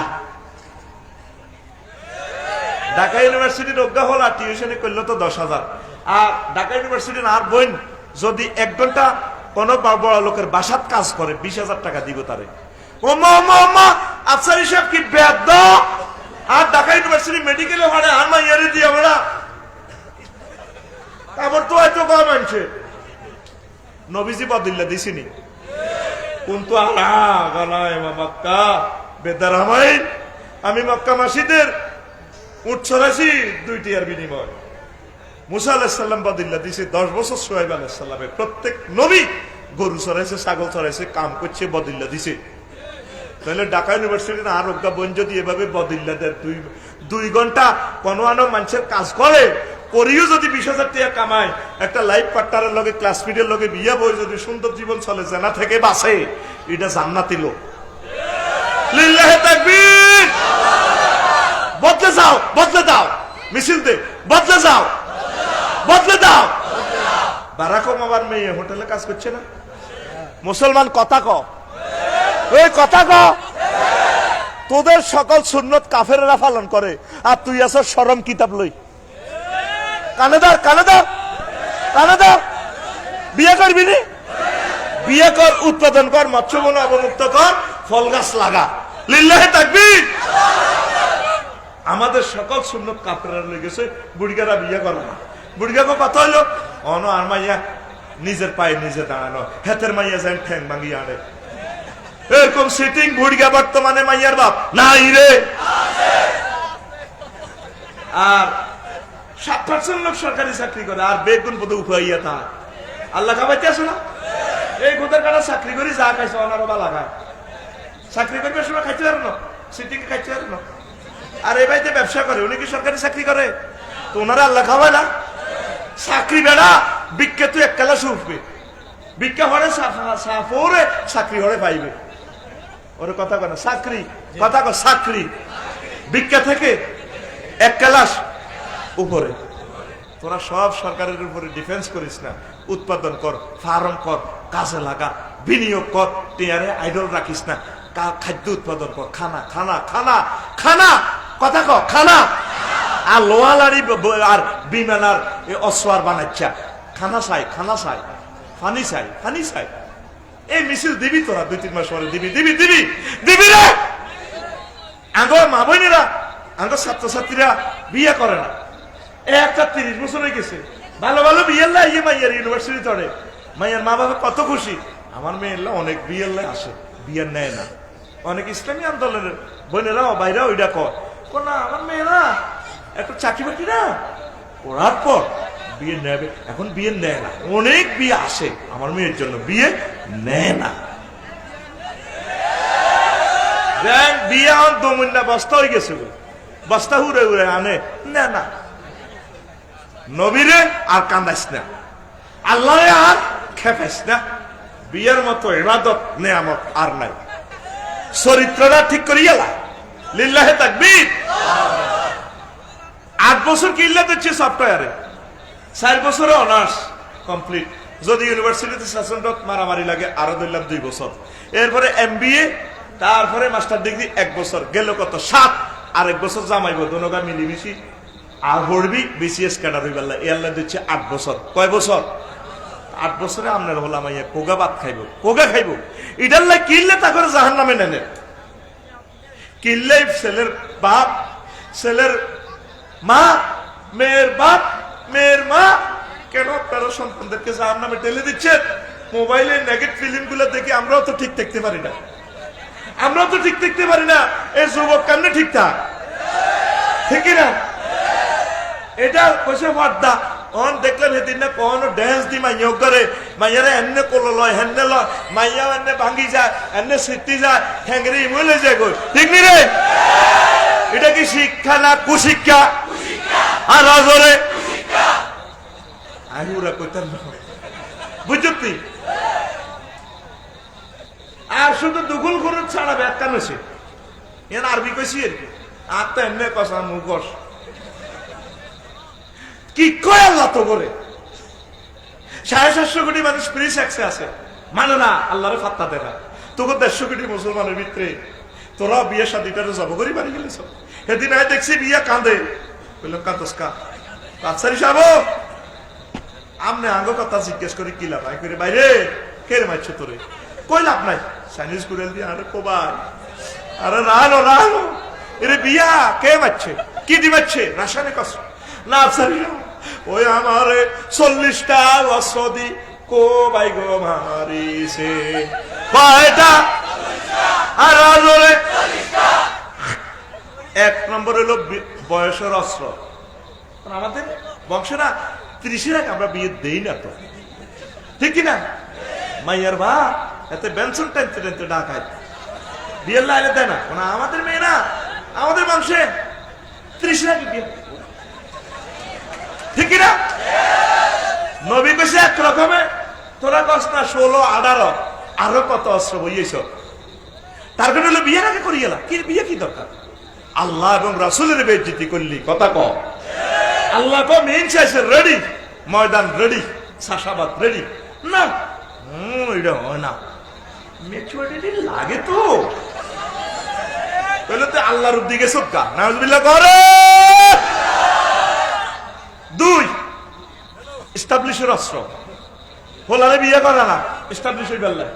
[SPEAKER 1] ঢাকা ইউনিভার্সিটির অজ্ঞা হল আর টিউশনি করলে তো 10,000 আর ঢাকা ইউনিভার্সিটির আর বোন যদি 1 ঘন্টা কোন বড় লোকের বাসাত কাজ করে 20,000 টাকা দিব তারে ও মা আফসারি সাহেব কি বেদ আর ঢাকা ইউনিভার্সিটি মেডিকেলে ভাড়ে আর মাইয়ারে দিয়ে আমরা তারপর তো এত কম আনছে নবীজি বদিল্লা দিছিনি কিন্তু মক্কা বেদার হামাইন আমি মক্কা মাসিদের উঠ ছড়াইছি 2 টিয়ার বিনিময় মুসা আলাইহিস সালাম বদিল্লা দিছে 10 বছর সোহাইব আলাইহিস সালামের প্রত্যেক নবী
[SPEAKER 3] গরু চড়াইছে, ছাগল চড়াইছে, কাম করছে, বদিল্লা দিছে। তাহলে ঢাকা ইউনিভার্সিটি না আর অজ্ঞা বোন যদি এভাবে বদিল্লা দেয়, 2 ঘন্টা কোনো আনো মানুষের কাজ করে, করিও যদি 20,000 টাকা কামায়, একটা লাইফ পার্টনারের লগে, ক্লাসমেটের লগে বিয়ে বই যদি সুন্দর জীবন চলে, জানা থেকে বাঁচে, এটা জান্নাতি লোক। লিল্লাহে তাকবীর। বদলে যাও, বদলে দাও, মিছিল দে, বদলে যাও, বদলে দাও। বারাক ওবামার মেয়ে হোটেলে কাজ করছে না? মুসলমান কথা ক, ওই কথা ক। তোদের সকল সুন্নত কাফেররা পালন করে, আর তুই আছো শরম কিতাব লই। কানে ধর, কানে ধর, কানে ধর। বিয়ে করবি নি? বিয়ে কর, উৎপাদন কর, মৎস্যবন অবমুক্ত কর, ফল গাছ লাগা। লিল্লাহে তাকবীর। আমাদের সকল সুন্নত কাফেররা লেগেছে, বুড়িগারা বিয়ে করে না। বুড়িগাকে কথা হইলো অন আর মাইয়া নিজের পায়ে নিজে দাঁড়ানো, হেতের মাইয়া যেন ঠ্যাং ভাঙি আনে, এরকম সিটিং বুড়িগা বর্তমানে মাইয়ার বাপ নাই রে। আর 7% লোক সরকারি চাকরি করে, আর বেগুন পদে উপাইয়া তা আল্লাহ খাবাইতে আসে না। এই গোদের কাটা চাকরি করি যা খাইছে অনারো বা লাগায়, চাকরি করবে সময় খাইতে পারে না, সিটিং খাইতে পারে না। আর এই বাড়িতে ব্যবসা করে, উনি কি সরকারি চাকরি করে? তো ওনারা আল্লাহ খাওয়ায় না। চাকরি বেড়া বিজ্ঞা তুই এক কালাস উঠবে, বিজ্ঞা হরে সাফরে চাকরি হরে পাইবে। ওর কথা কয় না, চাকরি কথা কয়, চাকরি বিজ্ঞা থেকে এক ক্লাস উপরে। তোরা সব সরকারের উপরে ডিফেন্স করিস না, উৎপাদন কর, ফার্ম কর, কাজে লাগা, বিনিয়োগ কর, টিয়ারে আইডল রাখিস না, খাদ্য উৎপাদন কর, খানা খানা খানা খানা, কথা ক খানা। আর লোহালারি আর বিমান আর অশ্বার বানাচ্ছা, খানা চাই, খানা চাই, ফানি চাই, ফানি চাই। এই মিছিল দিবি তোরা 2-3 মাস পরে, দিবি দিবি দিবি দিবি রে। আঙ্গ মা বোনেরা, আঙ্গ ছাত্রছাত্রীরা বিয়ে করে না, একটা 30 বছর হয়ে গেছে, ভালো ভালো বিয়ের লাই মাইয়ার ইউনিভার্সিটি তড়ে, মাইয়ার মা বাবা কত খুশি। আমার মেয়ের অনেক বিয়ের লাই আসে, বিয়ের নেয় না। অনেক ইসলামী আন্দোলনের বোনেরাও বাইরে ওইটা কর না, আমার মেয়েরা একটু চাকরি বাকরি না করার পর বিয়ে নেবে। এখন বিয়ে নেয় না, অনেক বিয়ে আসে, আমার মেয়ের জন্য বিয়ে নেয় না। বিয়ে আমার 2 মহিনা বস্তা হয়ে গেছে, বস্তা হুড়ে উড়ে আনে না না। নবীরে আর কান্দাইস না, আল্লাহ আর খেপাইস না। বিয়ের মতো ইবাদত নেয়ামত আর নাই। চরিত্রটা ঠিক করিয়া লা। লিল্লাহে তাকবীর। 8 বছর কিল্লা দিচ্ছে সফটওয়্যারে, 4 বছরে অনার্স কমপ্লিট। যদি ইউনিভার্সিটিতে সেশনডত মারামারি লাগে আরো ধরলাম 2 বছর। এরপরে MBA, তারপরে মাস্টার ডিগ্রি 1 বছর গেল, কত 7। আর 1 বছর জামাইব, দোনোগা মিলিমিশি আর পড়বি BCS ক্যাডার হইবাল্লা। এয়ারলাইন দিচ্ছে 8 বছর। কয় বছর? 8 বছরে আপনার হলাম আইয়া কোগা ভাত খাইব, কোগা খাইব। ইডার লাই কিনলে তা করে জাহান নামে নেনে। কিনলে ছেলের বাপ, ছেলের মা, মেয়ের বাপ, মেয়ের মা কেন আপনারা সন্তানদেরকে জাহান নামে ঠেলে দিচ্ছেন? মোবাইলে নেগেটিভ ফিল্ম গুলো দেখে আমরাও তো ঠিক দেখতে পারি না, আমরাও তো ঠিক দেখতে পারি না। এই যুবক কেমনে ঠিক থাক, ঠিক না? এটা কইছে পর্দা। অন দেখলেন সেদিন না কোনো ড্যান্স দি মাইয়া করে, মাইয়ারে এমনে কোলো লয়, হেননে লয়, মাইয়াও এমনে ভাঙ্গি যায়, এমনে সিটি যায়, ঠ্যাংরে ইমলে যায় গো, ঠিক নি রে? এটা কি শিক্ষা না কুশিক্ষা? আর রাজরে আমি ওরা কইতাম না, বুঝছি। আর শুধু দুগুল করে ছাড়া ব্যাখ্যা নছে, এর আরবি কইছি আর কি। আর তো এমনি কষা মুখস কি কয় আল্লাহ তো করে। 750 কোটি মানুষ ফ্রি সেক্সে আছে, মানে না আল্লাহরে ফাত্তা দেয় না। তোকে 150 কোটি মুসলমানের ভিতরে তোরা বিয়ে শাদিটারে জব করি বাড়ি গেলেছ। সেদিন আয় দেখছি বিয়া কান্দে, বললাম কান্দস কা কাছারি সাহেব, আমনে আঙ্গ কথা জিজ্ঞেস করি কি লাভ? আই করে বাইরে কে রে মারছো তোরে? কই লাভ নাই, চাইনিজ কুড়েল দিয়ে আরে কোবাই, আরে রানো রানো, এরে বিয়া কে মারছে, কি দি মারছে? রাসায়নিক অস্ত্র না সারি। ওই আমারে 40টা অস্ত্র কো বাই গো মারিছে, কয়টা? আর আজরে 1 নম্বর হলো বয়সের অস্ত্র। আমাদের বংশে না 30-এর আগে আমরা বিয়ে দেই না তো, ঠিক কিনা? মাইয়ার বা এতে বেনসন টানতে টানতে ডাকায় বিয়ের লাইলে দেয় না মানে আমাদের মেয়েরা আমাদের মানুষে 30 আগে বিয়ে ঠিক না নবী বেশি এক রকমে তোরা কস না 16 18 আরো কত অস্ত্র বইয়েছ তার কারণে হলো বিয়ের আগে করিয়ে গেলা কি বিয়ে কি দরকার আল্লাহ এবং রাসূলের বেইজ্জতি করলি কথা কও আল্লাহ কো মেন চাইছে রেডি ময়দান রেডি চাষাবাদ রেডি না এটা হয় না ম্যাচুরিটি লাগে তো বলে তো আল্লাহর দিকে সবকা নাউজুবিল্লাহ করে 2 এস্টাবলিশের অস্ত্র হলারে বিয়ে করে না এস্টাবলিশ হই বললে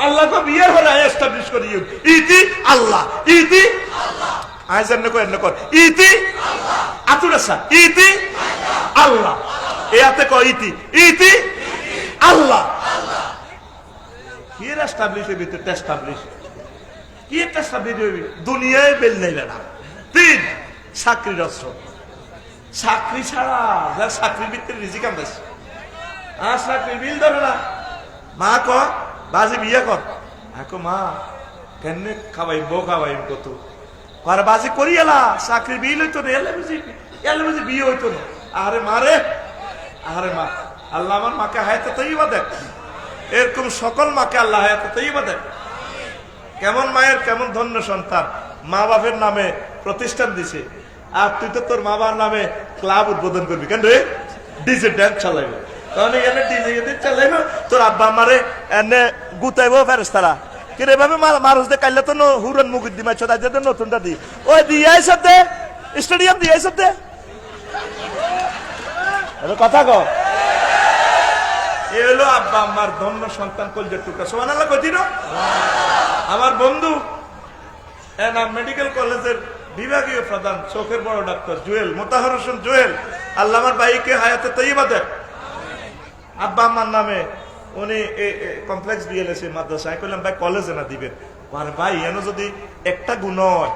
[SPEAKER 3] আল্লাহ কো বিয়ে হলা এস্টাবলিশ করি ইতি আল্লাহ ইতি আল্লাহ আইজান কো এন্ন কর ইতি আল্লাহ আতুরাসা ইতি আল্লাহ এতে কো ইতি ইতি আল্লাহ আল্লাহ কি এস্টাবলিশ হইবে তো এস্টাবলিশ কি এস্টাবলিশ হইবে দুনিয়ায় বেল নাইলা না 3 চাকরির অস্ত্র চাকরি ছাড়া যা চাকরির ভিতরে রিজিক আমদাস আর চাকরির বিল ধরে না মা ক বাজি বিয়ে কর আকো মা কেনে খাওয়াইব খাওয়াইম কত আর বাজি করি এলা চাকরির বিল হইতো না এলে বুঝি বিয়ে হইতো না আরে মারে আরে মা আল্লাহ আমার মাকে হায়াতে তৈবা দেখ এরকম সকল মাকে আল্লাহ হায়াতে তৈবা দেখ কেমন মায়ের কেমন ধন্য সন্তান মা বাপের নামে প্রতিষ্ঠান দিছে আর তুই তো তোর মা বাবার নামে ক্লাব উদ্বোধন করবি কেন রে ডিজে ড্যান্স চালাইবে কারণ এখানে ডিজে চালাইবে তোর আব্বা আমারে এনে গুতাইবো ফেরেশতারা কিরে ভাবে মানুষ দে কাইলে তো হুরন মুকুট দি মাছ তাই দে নতুনটা দি ওই দিয়াই সব দে স্টেডিয়াম দিয়াই সব দে এর কথা কও এলো আব্বা আমার ধন্য সন্তান কলজের টুকরা সুবহানাল্লাহ কইতি না আমার বন্ধু এনা মেডিকেল কলেজের বিভাগীয় প্রধান চোখের বড় ডাক্তার জুয়েল মোতাহার হোসেন জুয়েল আল্লাহ আমার ভাইকে হায়াতে তৈবা দেখ আব্বা আমার নামে উনি কমপ্লেক্স বিএলএসি মাদ্রাসায় কইলাম ভাই কলেজে না দিবেন আরে ভাই এন যদি একটা গুণ হয়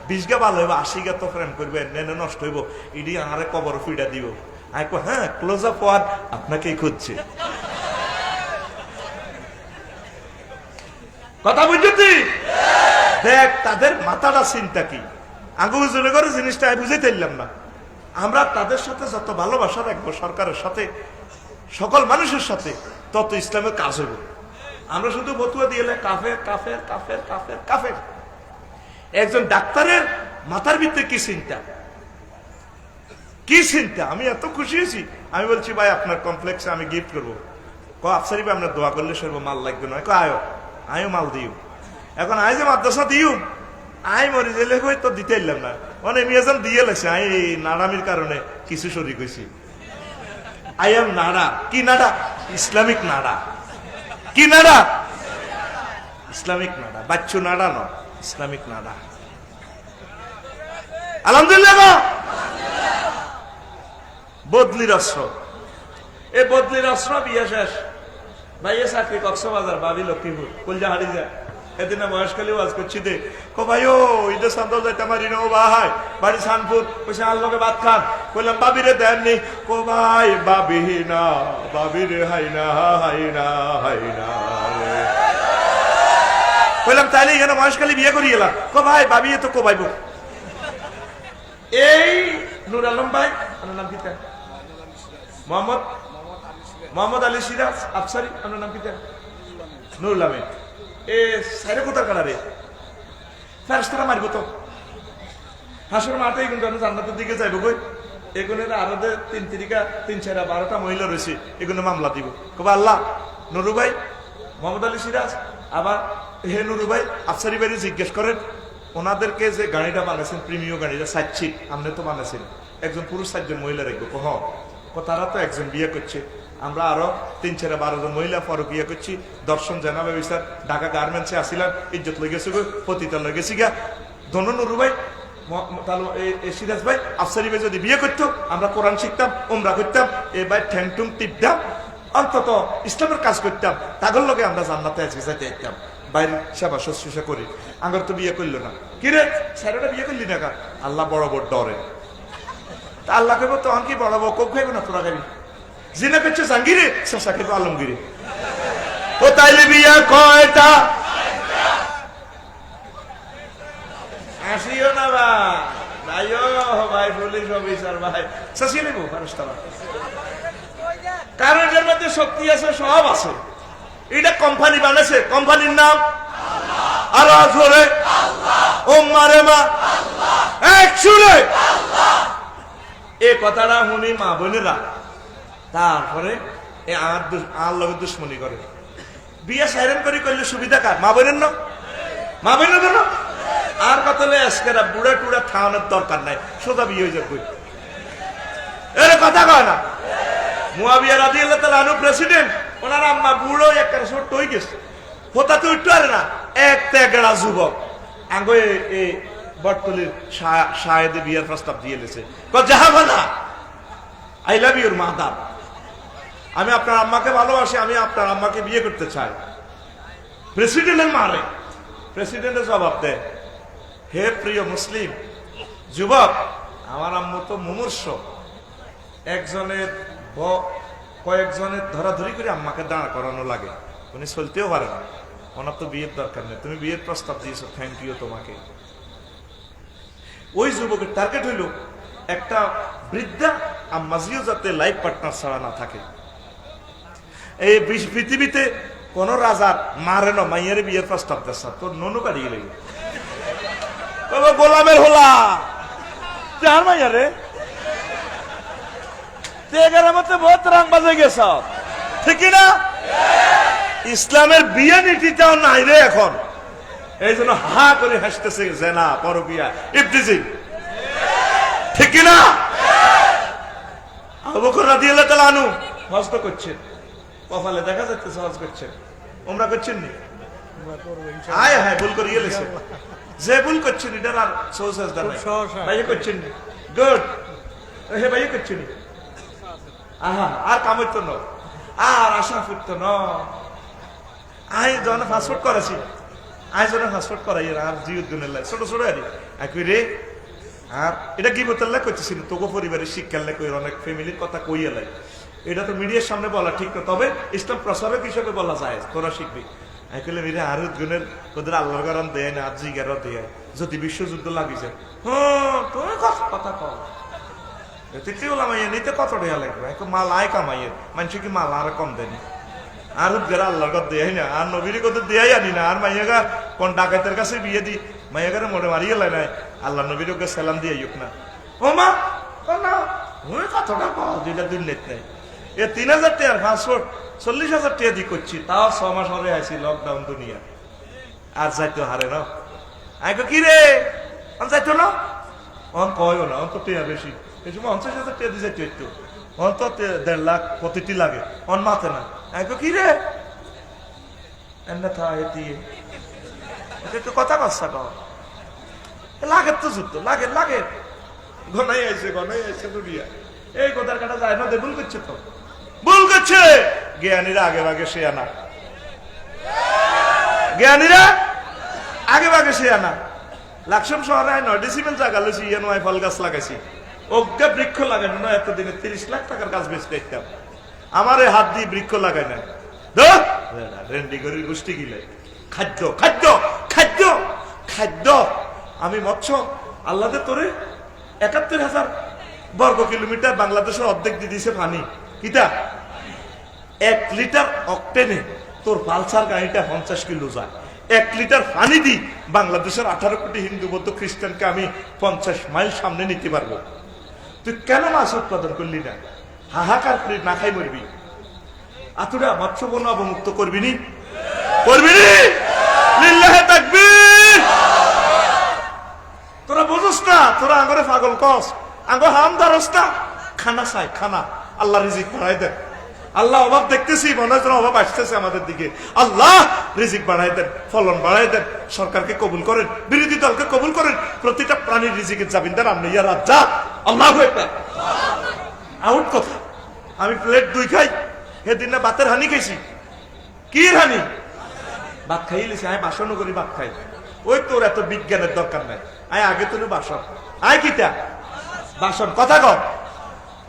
[SPEAKER 3] 20 গা ভালো হইব 80 গা তো ফ্রেম করবে নেনে নষ্ট হইব ইডি আরে কবর ফিডা দিব আই কো হ্যাঁ ক্লোজ আপ ওয়ান আপনাকেই খুঁজছে কথা বুঝছি দেখ তাদের মাথাটা চিন্তা কি আঙ্গুল জোরে করে জিনিসটা বুঝাইতে পারলাম না আমরা তাদের সাথে যত ভালোবাসা রাখবো সরকারের সাথে সকল মানুষের সাথে তত ইসলামের কাজ হইব আমরা শুধু বতুয়া দিয়ে কাফের কাফের কাফের কাফের কাফের একজন ডাক্তারের মাথার ভিতরে কি চিন্তা কি চিন্তা আমি এত খুশি হয়েছি আমি বলছি ভাই আপনার কমপ্লেক্সে আমি গিফট করবো আফসারি ভাই আপনার দোয়া করলে সর্ব মাল লাগবে না আয়ো আয়ো মাল দিও এখন আয় যে মাদ্রাসা দিও আই মরি জেলে কই তো দিতে এলাম না মানে মিয়াজান দিয়ে লাগছে আই নাড়ামির কারণে কিছু শরীর হয়েছি আই এম নাড়া কি নাড়া ইসলামিক নাড়া কি নাড়া ইসলামিক নাড়া বাচ্চু নাড়া ন ইসলামিক নাড়া আলহামদুলিল্লাহ বদলির অস্ত্র এই বদলির অস্ত্র বিয়ে শেষ ভাইয়া চাকরি কক্সবাজার ভাবি লক্ষ্মীপুর কলজা হারি যায় এদিনে বয়সকালে ওয়াজ করছি দে কো ভাই ও ঈদের সন্দেহ যাইতে আমার রিনো ভাই বাড়ি সানপুর কইছে আল্লাহকে ভাত খান কইলাম বাবিরে দেননি কো ভাই বাবি না বাবিরে হাই না হাই না হাই না কইলাম তাইলে এখানে বয়সকালে বিয়ে করি এলাম কো ভাই বাবি তো কো ভাইবো এই নুর আলম ভাই আমার নাম কি তার মোহাম্মদ আলী সিরাজ আফসারি আপনার নাম কি তার নুরুল আমিন এ সাইরে কোথার কালারে ফেরেশতারা মারবো তো হাসর মাঠে কিন্তু জান্নাতের দিকে যাইব কই এগুনের আরো 3-4-12টা মহিলা রয়েছে এগুলো মামলা দিব কবে আল্লাহ নুরু ভাই মোহাম্মদ আলী সিরাজ আবার হে নুরু ভাই আফসারি ভাই জিজ্ঞেস করেন ওনাদেরকে যে গাড়িটা বানাইছেন প্রিমিয় গাড়িটা 7 সিট আপনি তো বানাইছেন একজন পুরুষ 4 জন মহিলা রাখবো তারা তো একজন বিয়ে করছে আমরা আরো 3-4-12 জন মহিলা পরে বিয়ে করছি দর্শন জানাবে বিচার ঢাকা গার্মেন্টসে আসিলাম ইজ্জত লই গেছে গো পতিতা লই গেছি গা ধন্য নুরু ভাই সিরাজ ভাই আফসারি ভাই যদি বিয়ে করতো আমরা কোরআন শিখতাম উমরা করতাম এ ভাই ঠ্যাংটুং টিপতাম অন্তত ইসলামের কাজ করতাম তাগর লগে আমরা জান্নাতে আজকে যাইতে যেতাম বাইরের সেবা শুশ্রূষা করি আঙ্গর তো বিয়ে করলো না কিরে স্যারটা বিয়ে করলি না আল্লাহ বড় বড় ডরে তা আল্লাহ কেবো তখন কি বড় বড় কোক খাইবো না তোরা খাবি জিনা করছে জাঙ্গিরে শেষা খেবো আলমগিরে ও তাইলে বিয়া কয়টা? আসিও না ভাই, ভাই পুলিশ অফিসার ভাই শাসিয়ে নেবো ফারস্তারা। কারণ এর মধ্যে শক্তি আছে, সব আছে। এটা কোম্পানি বানাইছে, কোম্পানির নাম আর ধরে ও মারে মা এক শুনে এই কথাটা শুনি মা বোনেরা তারপরে আর লগে দুশ্মনী করে। বিয়ে সাইরেন করে করলে সুবিধা কার? মা বোনের না, মা বোনের না। আর কত আজকেরা বুড়া টুড়া খাওয়ানোর দরকার নাই, সোজা বিয়ে হয়ে যাবে। এর কথা কয় না। মুয়াবিয়া রাদিয়াল্লাহু তাআলা আনহু প্রেসিডেন্ট, ওনার আম্মা বুড়ো একটা ছোট্ট হয়ে গেছে, হতা তো উঠতে পারে না। এক তেগড়া যুবক আগে এই বটতলির শাহেদে বিয়ের প্রস্তাব দিয়ে লেছে। জাহাবানা, আই লাভ ইউর মাদার, আমি আপনার আম্মাকে ভালোবাসি, আমি আপনার আম্মাকে বিয়ে করতে চাই। প্রেসিডেন্টের মারে, প্রেসিডেন্টের জবাব দেয়, হে প্রিয় মুসলিম যুবক, আমার আম্মু তো মুমূর্ষ, কয়েকজনের ধরাধরি করে আম্মাকে দাঁড় করানো লাগে, উনি চলতেও পারে না, ওনার তো বিয়ের দরকার নেই, তুমি বিয়ের প্রস্তাব দিয়েছো, থ্যাংক ইউ তোমাকে। ওই যুবকের টার্গেট হইল একটা বৃদ্ধা আম্মাজিও যাতে লাইফ পার্টনার ছাড়া না থাকে। এই পৃথিবীতে কোন রাজার মারে না মাইয়ের বিয়ের প্রস্তাব দিচ্ছে, তোর ননু কাটিয়ে লেগে গোলামের হোলা চার মাইয়ারে মধ্যে বহুত রাং বাজে গেছ, ঠিক না? ইসলামের বিয়ে নীতিটাও নাই রে এখন, এই জন্য হা করে হাসতেছে জেনা, পরকিয়া, ইফতিজিং, ঠিক না? আবু বকর রাদিয়াল্লাহু তাআলা আনহু হজ তো করছেন, কপালে দেখা যাচ্ছে হজ করছেন, ওমরা করছেন নি? আয় হায় ভুল করে গেলেছে, যে ভুল করছেন এটার আর সহজ নাই, ভাই করছেন নি? গুড, হে ভাই করছেন নি? আহা, আর কাম হইতো না, আর আশা ফুটতো না। আই যখন পাসপোর্ট করেছি, আই যখন পাসপোর্ট করাই আর জিউদ্দিনের লাই ছোট ছোট আরে একই রে। আর এটা কি বোতল্লা করতেছিল, তোকে পরিবারের শিক্ষার লাই কই, অনেক ফ্যামিলির কথা কইয়া লাই, এটা তো মিডিয়ার সামনে বলা ঠিক না, তবে ইসলাম প্রচারক হিসেবে বলা যায়, তোরা শিখবি। একলে মেরে আর গুণের ওদের আল্লাহর কারণ দেয় না, আর জিগারও দেয়, যদি বিশ্বযুদ্ধ লাগি যায়, হ্যাঁ তুমি কথা কও এতে ওলা মাইয়া নিতে কত টাকা লাগবে, মাল আয় কামাইয়ের মানুষ কি মাল আর কম দেয়নি, আর যারা আল্লাহর কাছে দেয় না, আর নবীর কত দেয়াই আনি না, আর মাইয়াগা কোন ডাকাতের কাছে বিয়ে দি মাইয়াগারে মনে মারিয়ে লাই নাই, আল্লাহ নবীর ওকে সালাম দিয়ে ইউক না, ও মা কত টাকা যেটা দিন নেট নাই। এ 3000 টাকার পাসপোর্ট 40,000 টাকা দিয়ে করছি, তাও 6 মাস হরে আছি লকডাউন দুনিয়া, আর যাইতো হারে না। আইকো কি রে যাইতো না, অন কয়ও না, অন তো টেয়া বেশি, এই সময় 50,000 টাকা দিয়ে যাইতো, একটু অন তো 1.5 লাখ প্রতিটি লাগে, অন মাথে না। আইকো কি রে এমনি থাকে দিয়ে একটু কথা কচ্ছা কও, লাগে তো যুদ্ধ, লাগে লাগে ঘনাই আইছে দুনিয়া, এই কথার কাটা যায় না, ভুল করছে তো, ভুল করছে। জ্ঞানীরা আগে ভাগে সে আনা, জ্ঞানীরা আগে ভাগে সে আনা। লাকসাম শহরে 9 ডেসিবেল জায়গা লইছি, নয় ফল গাছ লাগাইছি, অজ্ঞা বৃক্ষ লাগানো না, এতদিনে 30 লাখ টাকার গাছ বেচতে দেখতাম, আমার এই হাত দিয়ে বৃক্ষ লাগাই না, রেন্ডি করে গোষ্ঠী গিলে খাদ্য খাদ্য খাদ্য খাদ্য। আমি মৎস্য আল্লাহদের তোরে 71,000 বর্গ কিলোমিটার বাংলাদেশের অর্ধেক দিয়ে দিয়েছে পানি, কিটা 1 লিটার অক্টেনে তোর পালসার গাড়িটা 50 কিলো যায়, 1 লিটার পানি দি বাংলাদেশের 18 কোটি হিন্দু বৌদ্ধ খ্রিস্টানকে আমি 50 মাইল সামনে নিতে পারবো। তুই কেন মাছ উৎপাদন করলি না? হাহাকার করে না খাই মরবি, আতুরা মৎস্য বন অবমুক্ত করবি নি, করবি নি? লিল্লাহে তাকবীর। তোরা বুঝস না, তোরা আঙ্গরে পাগল কস, আঙ্গ হাম ধরস না, খানা চাই খানা, আল্লাহ রিজিক বাড়াই দেন, আল্লাহ অভাব দেখতেছি, মনে হয় অভাব আসতেছে আমাদের দিকে, আল্লাহ রিজিক বাড়াই দেন, ফলন বাড়াই দেন, সরকারকে কবুল করেন, বিরোধী দলকে কবুল করেন, প্রতিটা প্রাণীর রিজিকের জামিনদার আপনি, ইয়া রাজ্জা আল্লাহু আকবার। আউট কথা, আমি প্লেট 2 খাই, সেদিন না ভাতের হানি খাইছি, কি হানি? ভাত খাই লিছি, আমি বাসনও করি ভাত খাই, ওই তোর এত বিজ্ঞানের দরকার নাই, আয় আগে তোর বাসন, আয় কিটা বাসন, কথা কর।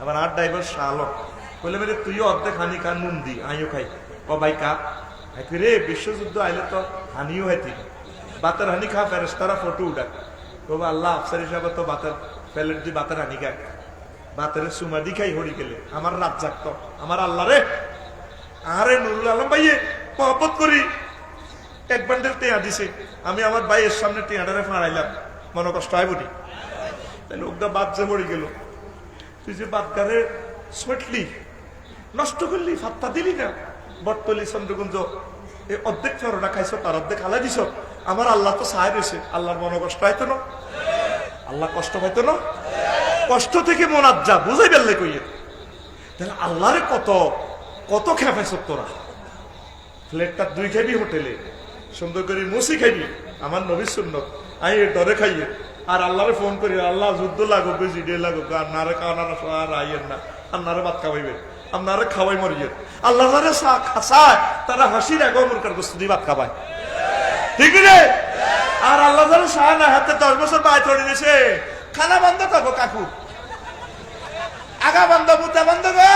[SPEAKER 3] আবার আর ড্রাইভার শালো বলে মেরে তুইও অর্ধেক হানি খা, নুন দি আইও খাই, ও ভাই কা রে বিশ্বযুদ্ধ আইলে তো হানিও হইতি বাতের হানি খা ফেরেশতারা ফটো উঠা তবে আল্লাহ আফসার হিসাবে তো বাতের প্যালেট দিয়ে বাতের হানি খায় বাতের সুমাদি খাই হরি গেলে আমার রাত জাগত আমার আল্লাহ রে আরে নুরুল আলম ভাইয়ে মহব্বত করি এক বান্ডেল টেয়া দিছে আমি আমার ভাইয়ের সামনে টেয়াটারে ফাড়াইলাম মনে কষ্ট হয় বুঝি তাই লোকটা বাদ যে মরে গেল তুই যে বাদগারে সটলি নষ্ট করলি ফাত্তা দিলি না বটতলি চন্দ্রগুঞ্জ এই অর্ধেক ফেরোটা খাইছ তার অর্ধেক হালাই দিছ আমার আল্লাহ তো সাহায্য হয়েছে আল্লাহর মনে কষ্ট হয়তো না আল্লাহ কষ্ট পাইতো না কষ্ট থেকে মনাত যা বুঝাই ফেললে কইয়ে তাহলে আল্লাহরে কত কত খেপাইছ তোরা প্লেটটা 2 খাবি হোটেলে সুন্দর করে মুসি খাইবি আমার নবীর সুন্নত আই ডরে খাইয়ে আর আল্লাহরে ফোন করি আল্লাহ যুদ্ধ লাগুক জিডে লাগুক আর নারে খাওয়ানো আর আইয়ের না আর নারে ভাত খাওয়াইবে আপনারে খাওয়াই মরিয়ে আল্লাহ যারা খাসায় তারা হাসির আগে মুরকার গোস্ত দিয়ে ভাত খাওয়ায় ঠিক রে আর আল্লাহ যারা সাহা না হাতে 10 বছর বাই ধরে দিয়েছে খানা বন্ধ থাকো কাকু আগা বন্ধ মুতা বন্ধ গো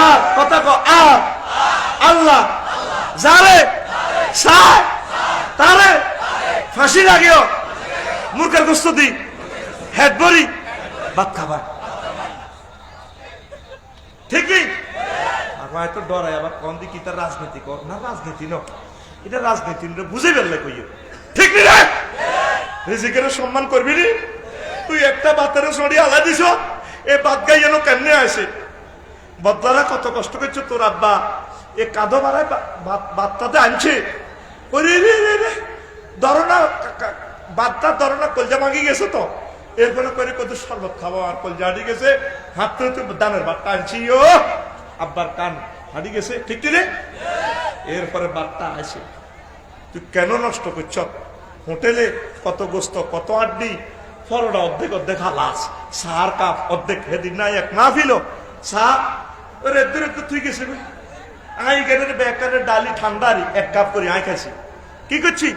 [SPEAKER 3] আর কথা কো আর আল্লাহ যারে সায় তারে ফাঁসি লাগিও মুরকার গোস্ত দি হেড বড়ি ভাত খাবার ঠিকই আমার তো ডরাই আবার কোন দিকে তার রাজনীতি কর না রাজনীতি ন এটা রাজনীতি বুঝে ফেললে কই ঠিক নি রে রিজিকের সম্মান করবি নি তুই একটা বাতের সরি আলা দিছ এ বাদ গাই যেন কেমনে আসে বদলারা কত কষ্ট করছো তোর আব্বা এ কাঁধো মারায় বাচ্চাতে আনছে ওরে রে রে রে ধরনা বাচ্চা ধরনা কলজা মাগি গেছে তো এরপরে করে কত শরবত খাবো আর কলজা হারিয়ে গেছে হাত তো দানের বাট্টা আনছি ও আব্বার কান হারিয়ে গেছে ঠিক রে এরপরে বাট্টা আসে তুই কেন নষ্ট করছ হোটেলে কত গোস্ত কত আড্ডি ফরোটা অর্ধেক অর্ধেক হালাস সার কাপ অর্ধেক হেদিন নাই এক না ফিল চা ওর এদের একটু তুই গেছে আই গেলে বেকারের ডালি ঠান্ডারি 1 কাপ করে আই খাইছি কি করছি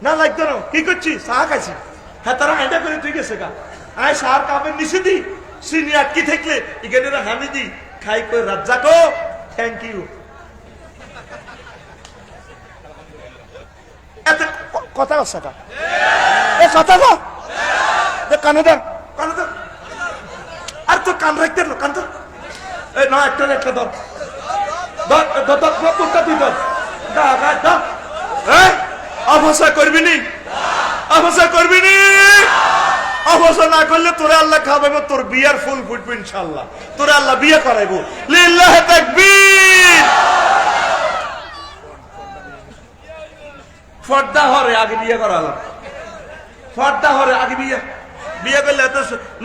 [SPEAKER 3] না লাগতো না কি করছি চা খাইছি হ্যাঁ তারা আইডা করে তুই গেছে গা আই সার কাপের নিচে দি চিনি আটকি থাকলে এখানে হামি দি খাই কই রাজ্জাকো থ্যাংক ইউ এত কথা বলছ কা এ কথা গো কানে দেন আর তো কান রাখতে কান তো এই না একটা ধর অবস্থা করবি নি অবস্থা না করলে তোরে আল্লাহ খাওয়াইবো তোর বিয়ার ফুল ফুটবে ইনশাআল্লাহ তোরে আল্লাহ বিয়ে করাইবো লিল্লাহি তাকবীর ফর্দা হরে আগে বিয়ে করালাম ফর্দা হরে আগে বিয়ে করলে এত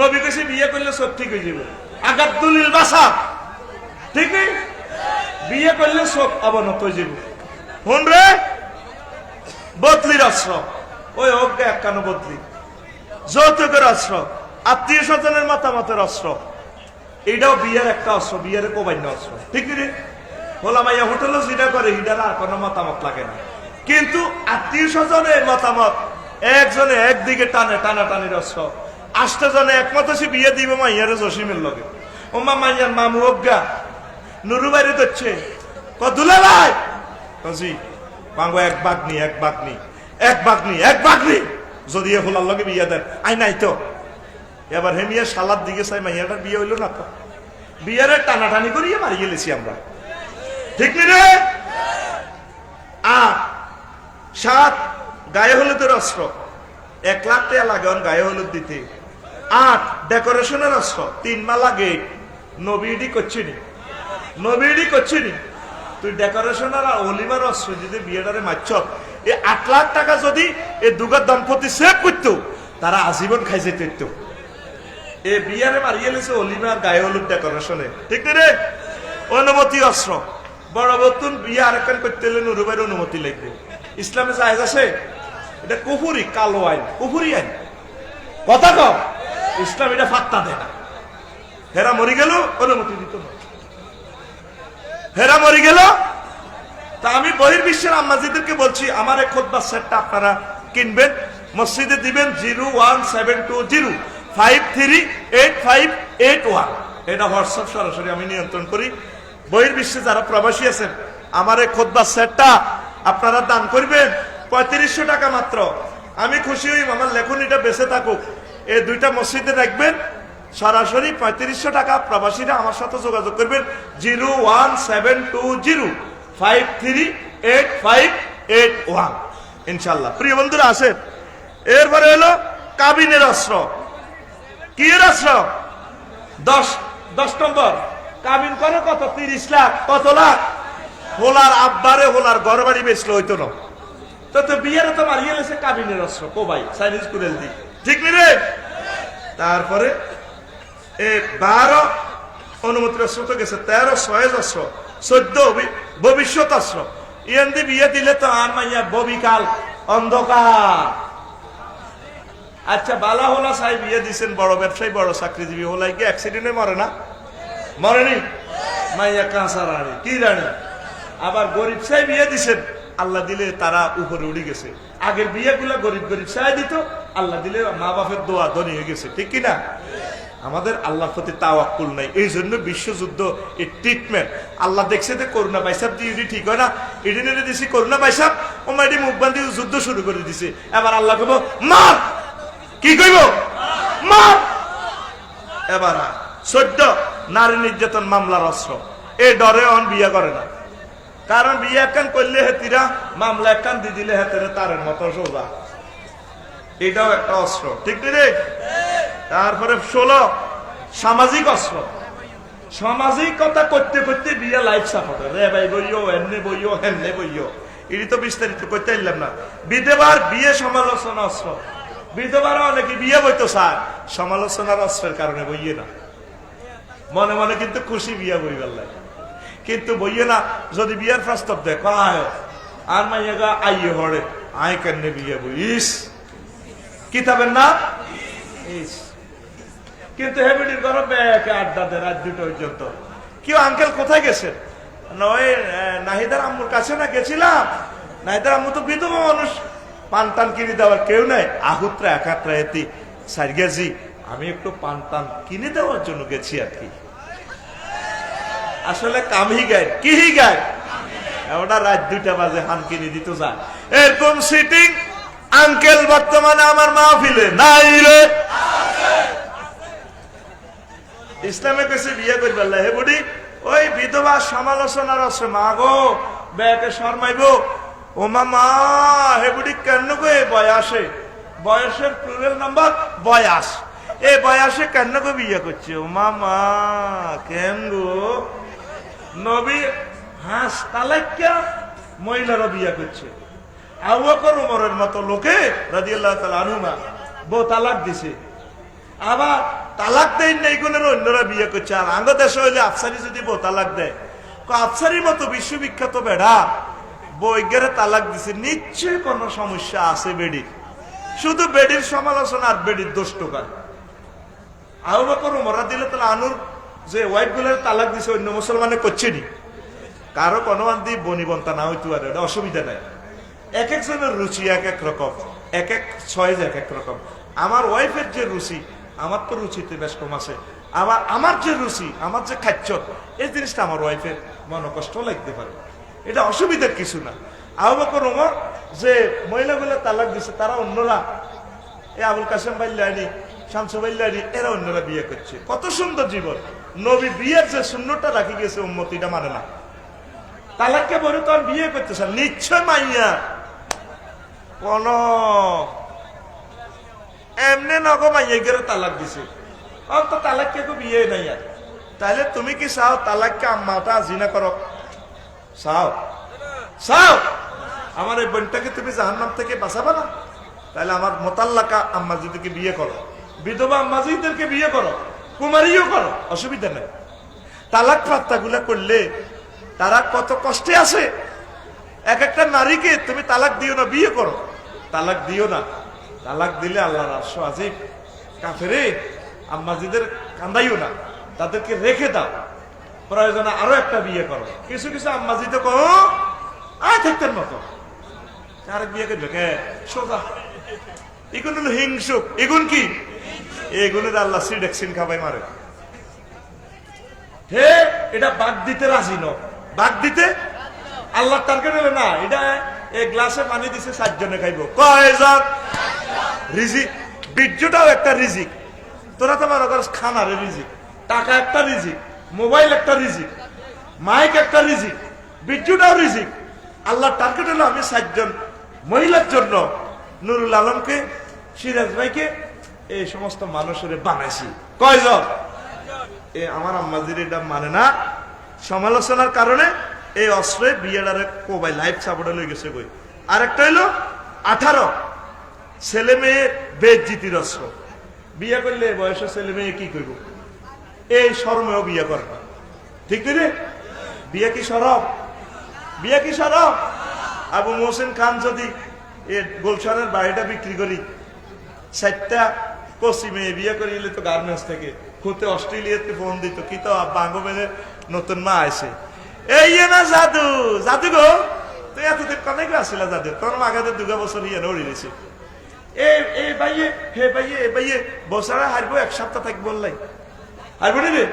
[SPEAKER 3] নবী কেছে বিয়ে করলে সব ঠিক হয়ে যাবে আগাতুলিল বাসা ঠিক নেই বিয়ে করলে সব অবনত হয়ে যাবে হন রে বদলির অস্ত্র ওই অজ্ঞা একানো বদলি যৌতুকের অস্ত্র আত্মীয় স্বজনের মতামতের অস্ত্র এটাও বিয়ের একটা অস্ত্র বিয়ের কোবাইন্য অস্ত্র ঠিক রে বলা মাইয়া হোটেলও যেটা করে এটার আর কোনো মতামত লাগে না কিন্তু আত্মীয় স্বজনের মতামত একজনে একদিকে টানাটানির অস্ত্র 8 জনে একমত হচ্ছে বিয়ে দিব মাইয়ারে জসিমের লগে ওমা মাইয়ার মামু অজ্ঞা নুরু বাইরে ধরছে দুলা ভাই জি পাঙ্গো এক বাগনি যদি এ হোলার লগে বিয়ে দেন আই নাই তো এবার হেমিয়া সালাদ দিকে চাই মাইয়াটার বিয়ে হইল না তো বিয়ের টানাটানি করিয়ে মারি গেলেছি আমরা ঠিক নি রে 7 গায়ে হলুদের অস্ত্র 1 লাখ টাকা লাগে গায়ে হলুদ দিতে 8 ডেকোরেশনের অস্ত্র 3 মালা গেট নবীডি করছিনি তুই ডেকোরেশন আর অলিমার অস্ত্র যদি বিয়েটারে মারছ এই 8 লাখ টাকা যদি এই দুগা দম্পতি সেভ করতো তারা আজীবন খাই যেত এ বিয়ারে মারিয়ে লেছে অলিমার গায়ে হলুদ ডেকোরেশনে ঠিক রে অনুমতি অস্ত্র বড় বতুন বিয়ে আরেকখান করতে হলে নুরুবাইয়ের অনুমতি লাগবে ইসলামে জায়েজ আছে এটা কুফুরি কালো আইন কুফুরি আইন কথা কম ইসলাম এটা ফাত্তা দেয় না হেরা মরি গেল অনুমতি দিত না হেরা মরি গেল তা আমি বহির্বিশ্বের আম্মাজিদেরকে বলছি আমার এই খুতবা সেটটা আপনারা কিনবেন মসজিদে দিবেন 01720 538581 এটা হোয়াটসঅ্যাপ সরাসরি আমি নিয়ন্ত্রণ করি। বহির্বিশ্বে যারা প্রবাসী আছেন, আমার এই খুতবা সেটটা আপনারা দান করবেন 3500 টাকা মাত্র। আমি খুশি হই, আমার লেখনীটা বেঁচে থাকুক। এই দুইটা মসজিদে রাখবেন, সরাসরি 3500 টাকা। প্রবাসীরা আমার সাথে যোগাযোগ করবেন 01720538581 ইনশাল্লাহ। প্রিয় বন্ধুরা আসেন, এরপরে হলো কাবিনের অস্ত্র। কি এর অস্ত্র? 10 নম্বর কাবিন করে কত? 30 লাখ। কত লাখ? হোলার আব্বারে হোলার ঘর বাড়ি বেচলে হইতো না, তো বিয়ের তো মারিয়ে লেছে কাবিনের অস্ত্র। কো ভাই চাইনিজ কুড়েল দি, ঠিক নি রে? তারপরে 12 অনুমতির অস্ত্র তো গেছে, 13 সয়েজ অস্ত্র, 14 ভবিষ্যৎ অস্ত্র। ইয়ান্দি বিয়ে দিলে তো আর মাইয়া ববিকাল অন্ধকার। আচ্ছা, বালা হোলা সাহেব বিয়ে দিচ্ছেন, বড় ব্যবসায়ী, বড় চাকরিজীবী, হোলাই কি অ্যাক্সিডেন্টে মরে না? মরেনি? মাইয়া কাঁচা রানী, কি রানী? আবার গরিব সাহেব বিয়ে দিচ্ছেন, আল্লাহ দিলে তারা উপরে উঠে গেছে। আগের বিয়েগুলা গরিব গরিব সাহেব দিত, আল্লাহ দিলে মা বাপের দোয়া ধনী হয়ে গেছে, ঠিক কিনা? আমাদের আল্লাহর প্রতি তাওয়াক্কুল নাই, এই জন্য বিশ্বযুদ্ধ এই ট্রিটমেন্ট। আল্লাহ দেখছে যে করোনা বাইসাব দিয়ে ঠিক হয় না, এটি নেড়ে দিছি করোনা বাইসাব, ও মাইটি মুখ বান্ধি যুদ্ধ শুরু করে দিছে। এবার আল্লাহ কইব মার, কি কইব? মার। এবার 14 নারী নির্যাতন মামলার অস্ত্র। এই ডরে অন বিয়ে করে না, কারণ বিয়ে একখান করলে হেতিরা মামলা একখান দিয়ে দিলে হেতেরে তারের মতো সোজা। এটাও একটা অস্ত্র, ঠিক রে? তারপরে 16 সামাজিক অস্ত্র। সামাজিকতা করতে করতে বিয়ে লাইফ সাপোর্ট, রে ভাই বইও, এমনি বইও, হেমনে বইও, এটি তো বিস্তারিত করতে পারলাম না। বিধবার বিয়ে সমালোচনা অস্ত্র। বিধবারা অনেকে বিয়ে বইতো স্যার, সমালোচনার অস্ত্রের কারণে বইয়ে না। মনে মনে কিন্তু খুশি বিয়ে বইবার লাগে, কিন্তু বইয়ে না। যদি বিয়ার প্রস্তাব দেয় কয় আর মাইয়া আইয়ে হরে, আয় কেন বিয়ে বইস কিতাবের না ইস। কিন্তু হেবিটির ঘর ব্যাকে আড্ডা দেয় রাত 2টা পর্যন্ত। কেউ আঙ্কেল কোথায় গেছেন? নয় নাহিদার আম্মুর কাছে না গেছিলাম। নাহিদার আম্মু তো বিধবা মানুষ, পান টান কিনে দেওয়ার কেউ নাই। আহুত্রা একাত্রা এতি সার গেছি, আমি একটু পান টান কিনে দেওয়ার জন্য গেছি আর কি। আসলে কামই গায়, কি গায়? ওটা রাত 2টা বাজে হান কিনে দিত যায়। এরকম সিটিং আঙ্কেল বর্তমানে আমার মাহফিলে নাই রে। ইসলামে কেছে বিয়ে করবে হে বুড়ি, ওই বিধবা সমালোচনার আছে। মা গো ব্যাকে শর্মাইব, ও মামা হে বুড়ি কেন গো এ বয়সে, বয়সের প্লুরাল নাম্বার বয়াস, এই বয়সে কেন গো বিয়ে করছে? ও মামা কেন গো? নবী হাঁস তালাক্কা মহিলারা বিয়ে করছে। আবু বকর ওমরের মতো লোকে রাদিয়াল্লাহু তাআলা আনহুমা বউ তালাক দিছে, আবার তালাক দেয় না এগুলোর অন্যরা বিয়ে করছে। আর আঙ্গ দেশে হইলে আফসারি যদি বউ তালাক দেয়, আফসারির মতো বিশ্ববিখ্যাত বেড়া বইগেরে তালাক দিছে, নিশ্চয় কোনো সমস্যা আছে বেডির। শুধু বেডির সমালোচনা আর বেডির দোষ টোকার। আবু বকর ওমর রাদিয়াল্লাহু তাআলা আনহুর যে ওয়াইফ গুলোর তালাক দিছে অন্য মুসলমানে করছেনি, কারো কোনো আন্দি বনিবন্তা না হইতে পারে, এটা অসুবিধা নাই। এক একজনের রুচি এক এক রকম, এক এক চয়েস এক এক রকম। আমার ওয়াইফের যে রুচি, আমার তো রুচিতে বেশ কম আছে। আবার আমার যে রুচি, আমার যে খাচ্ছ, এই জিনিসটা আমার ওয়াইফের মনকষ্ট লাগতে পারে, এটা অসুবিধার কিছু না। আবু বকর ওমর যে মহিলাগুলো তালাক দিছে, তারা অন্যরা, এই আবুল কাসেম বাইল্লানি, শামসু বাইল্লানি, এরা অন্যরা বিয়ে করছে। কত সুন্দর জীবন। নবী বিয়ের যে শূন্যটা রাখি গেছে উম্মতিটা মানে না। তালাককে বলে তো আর বিয়ে করতেছে নিশ্চয় মাইয়া কোন এমনি নগো মাইয়া গেলে তালাক দিছে, তো তালাককে তো বিয়ে নাই। আর তাহলে তুমি কি চাও তালাককে আম্মাটা জিনা করো? চাও? চাও আমার এই বোনটাকে তুমি জাহান্নাম থেকে বাঁচাবা না? তাহলে আমার মোতাল্লাকা আম্মাজিদেরকে বিয়ে করো, বিধবা আম্মাজিদেরকে বিয়ে করো, কুমারীও করো, অসুবিধা নাই। তালাক প্রাপ্তাগুলা করলে তারা কত কষ্টে আছে। এক একটা নারীকে তুমি তালাক দিও না, বিয়ে করো। তালাক দিও না, তালাক দিলে আল্লাহর আরশ আজিব। কাফেরে আম্মাজিদের কান্দাইও না, তাদেরকে রেখে দাও, প্রয়োজনে আরো একটা বিয়ে করো। কিছু কিছু আম্মাজি তো কো আয় থাকতেন মতো আরেক বিয়ে করবে কে? সোজা এগুন হলো হিংসুক। এগুন কি? এগুনের আল্লাহ সিডেক্সিন খাবাই মারে। হে এটা বাদ দিতে রাজি ন, বাদ দিতে আল্লাহ টার্গেট হলো না, এটা এই গ্লাসে পানি দিছে 7 জনে খাইব, কয়জন? রিজিক, বীর্যটাও একটা রিজিক। তোরা তো মনে করস খানারে রিজিক, টাকা একটা রিজিক, মোবাইল একটা রিজিক, মাইক একটা রিজিক, বীর্যটাও রিজিক। আল্লাহ টার্গেট হলো আমি 7 জন মহিলার জন্য নুরুল আলমকে, সিরাজ ভাইকে, এই সমস্ত মানুষের বানাইছি। কয়জন? এ আমার আম্মাজির এটা মানে না, সমালোচনার কারণে এই অস্ত্রে বিয়েটারে কোবাই লাইফ সাপোর্টে লই গেছে কই। আরেকটা হইলো 18 ছেলে মেয়ে বেজ্জিতির অস্ত্র। বিয়ে করলে বয়সে ছেলে মেয়ে কি করব, এই শরমেও বিয়ে করবে, ঠিক রে? বিয়ে কি শরম? বিয়ে কি শরম? আবু মোহসিন খান যদি এই গুলশানের বাড়িটা বিক্রি করি, 7টা কচি মেয়ে বিয়ে করিলে তো গার্মেন্টস থেকে খুঁতে অস্ট্রেলিয়াতে ফোন দিত, কি তো বাঙ্গমেনের নতুন মা আছে, এই না জাদু, জাদু গো তুই এতদিন কনেকে আসছিল জাদু, তোর মাগাতে 2 বছর ইয়ে নড়ি দিয়েছে, এই ভাইয়ে হে ভাইয়ে এ ভাইয়ে বছরে হারবো 1 সপ্তাহ থাকবো বললাই, হারবো নি রে?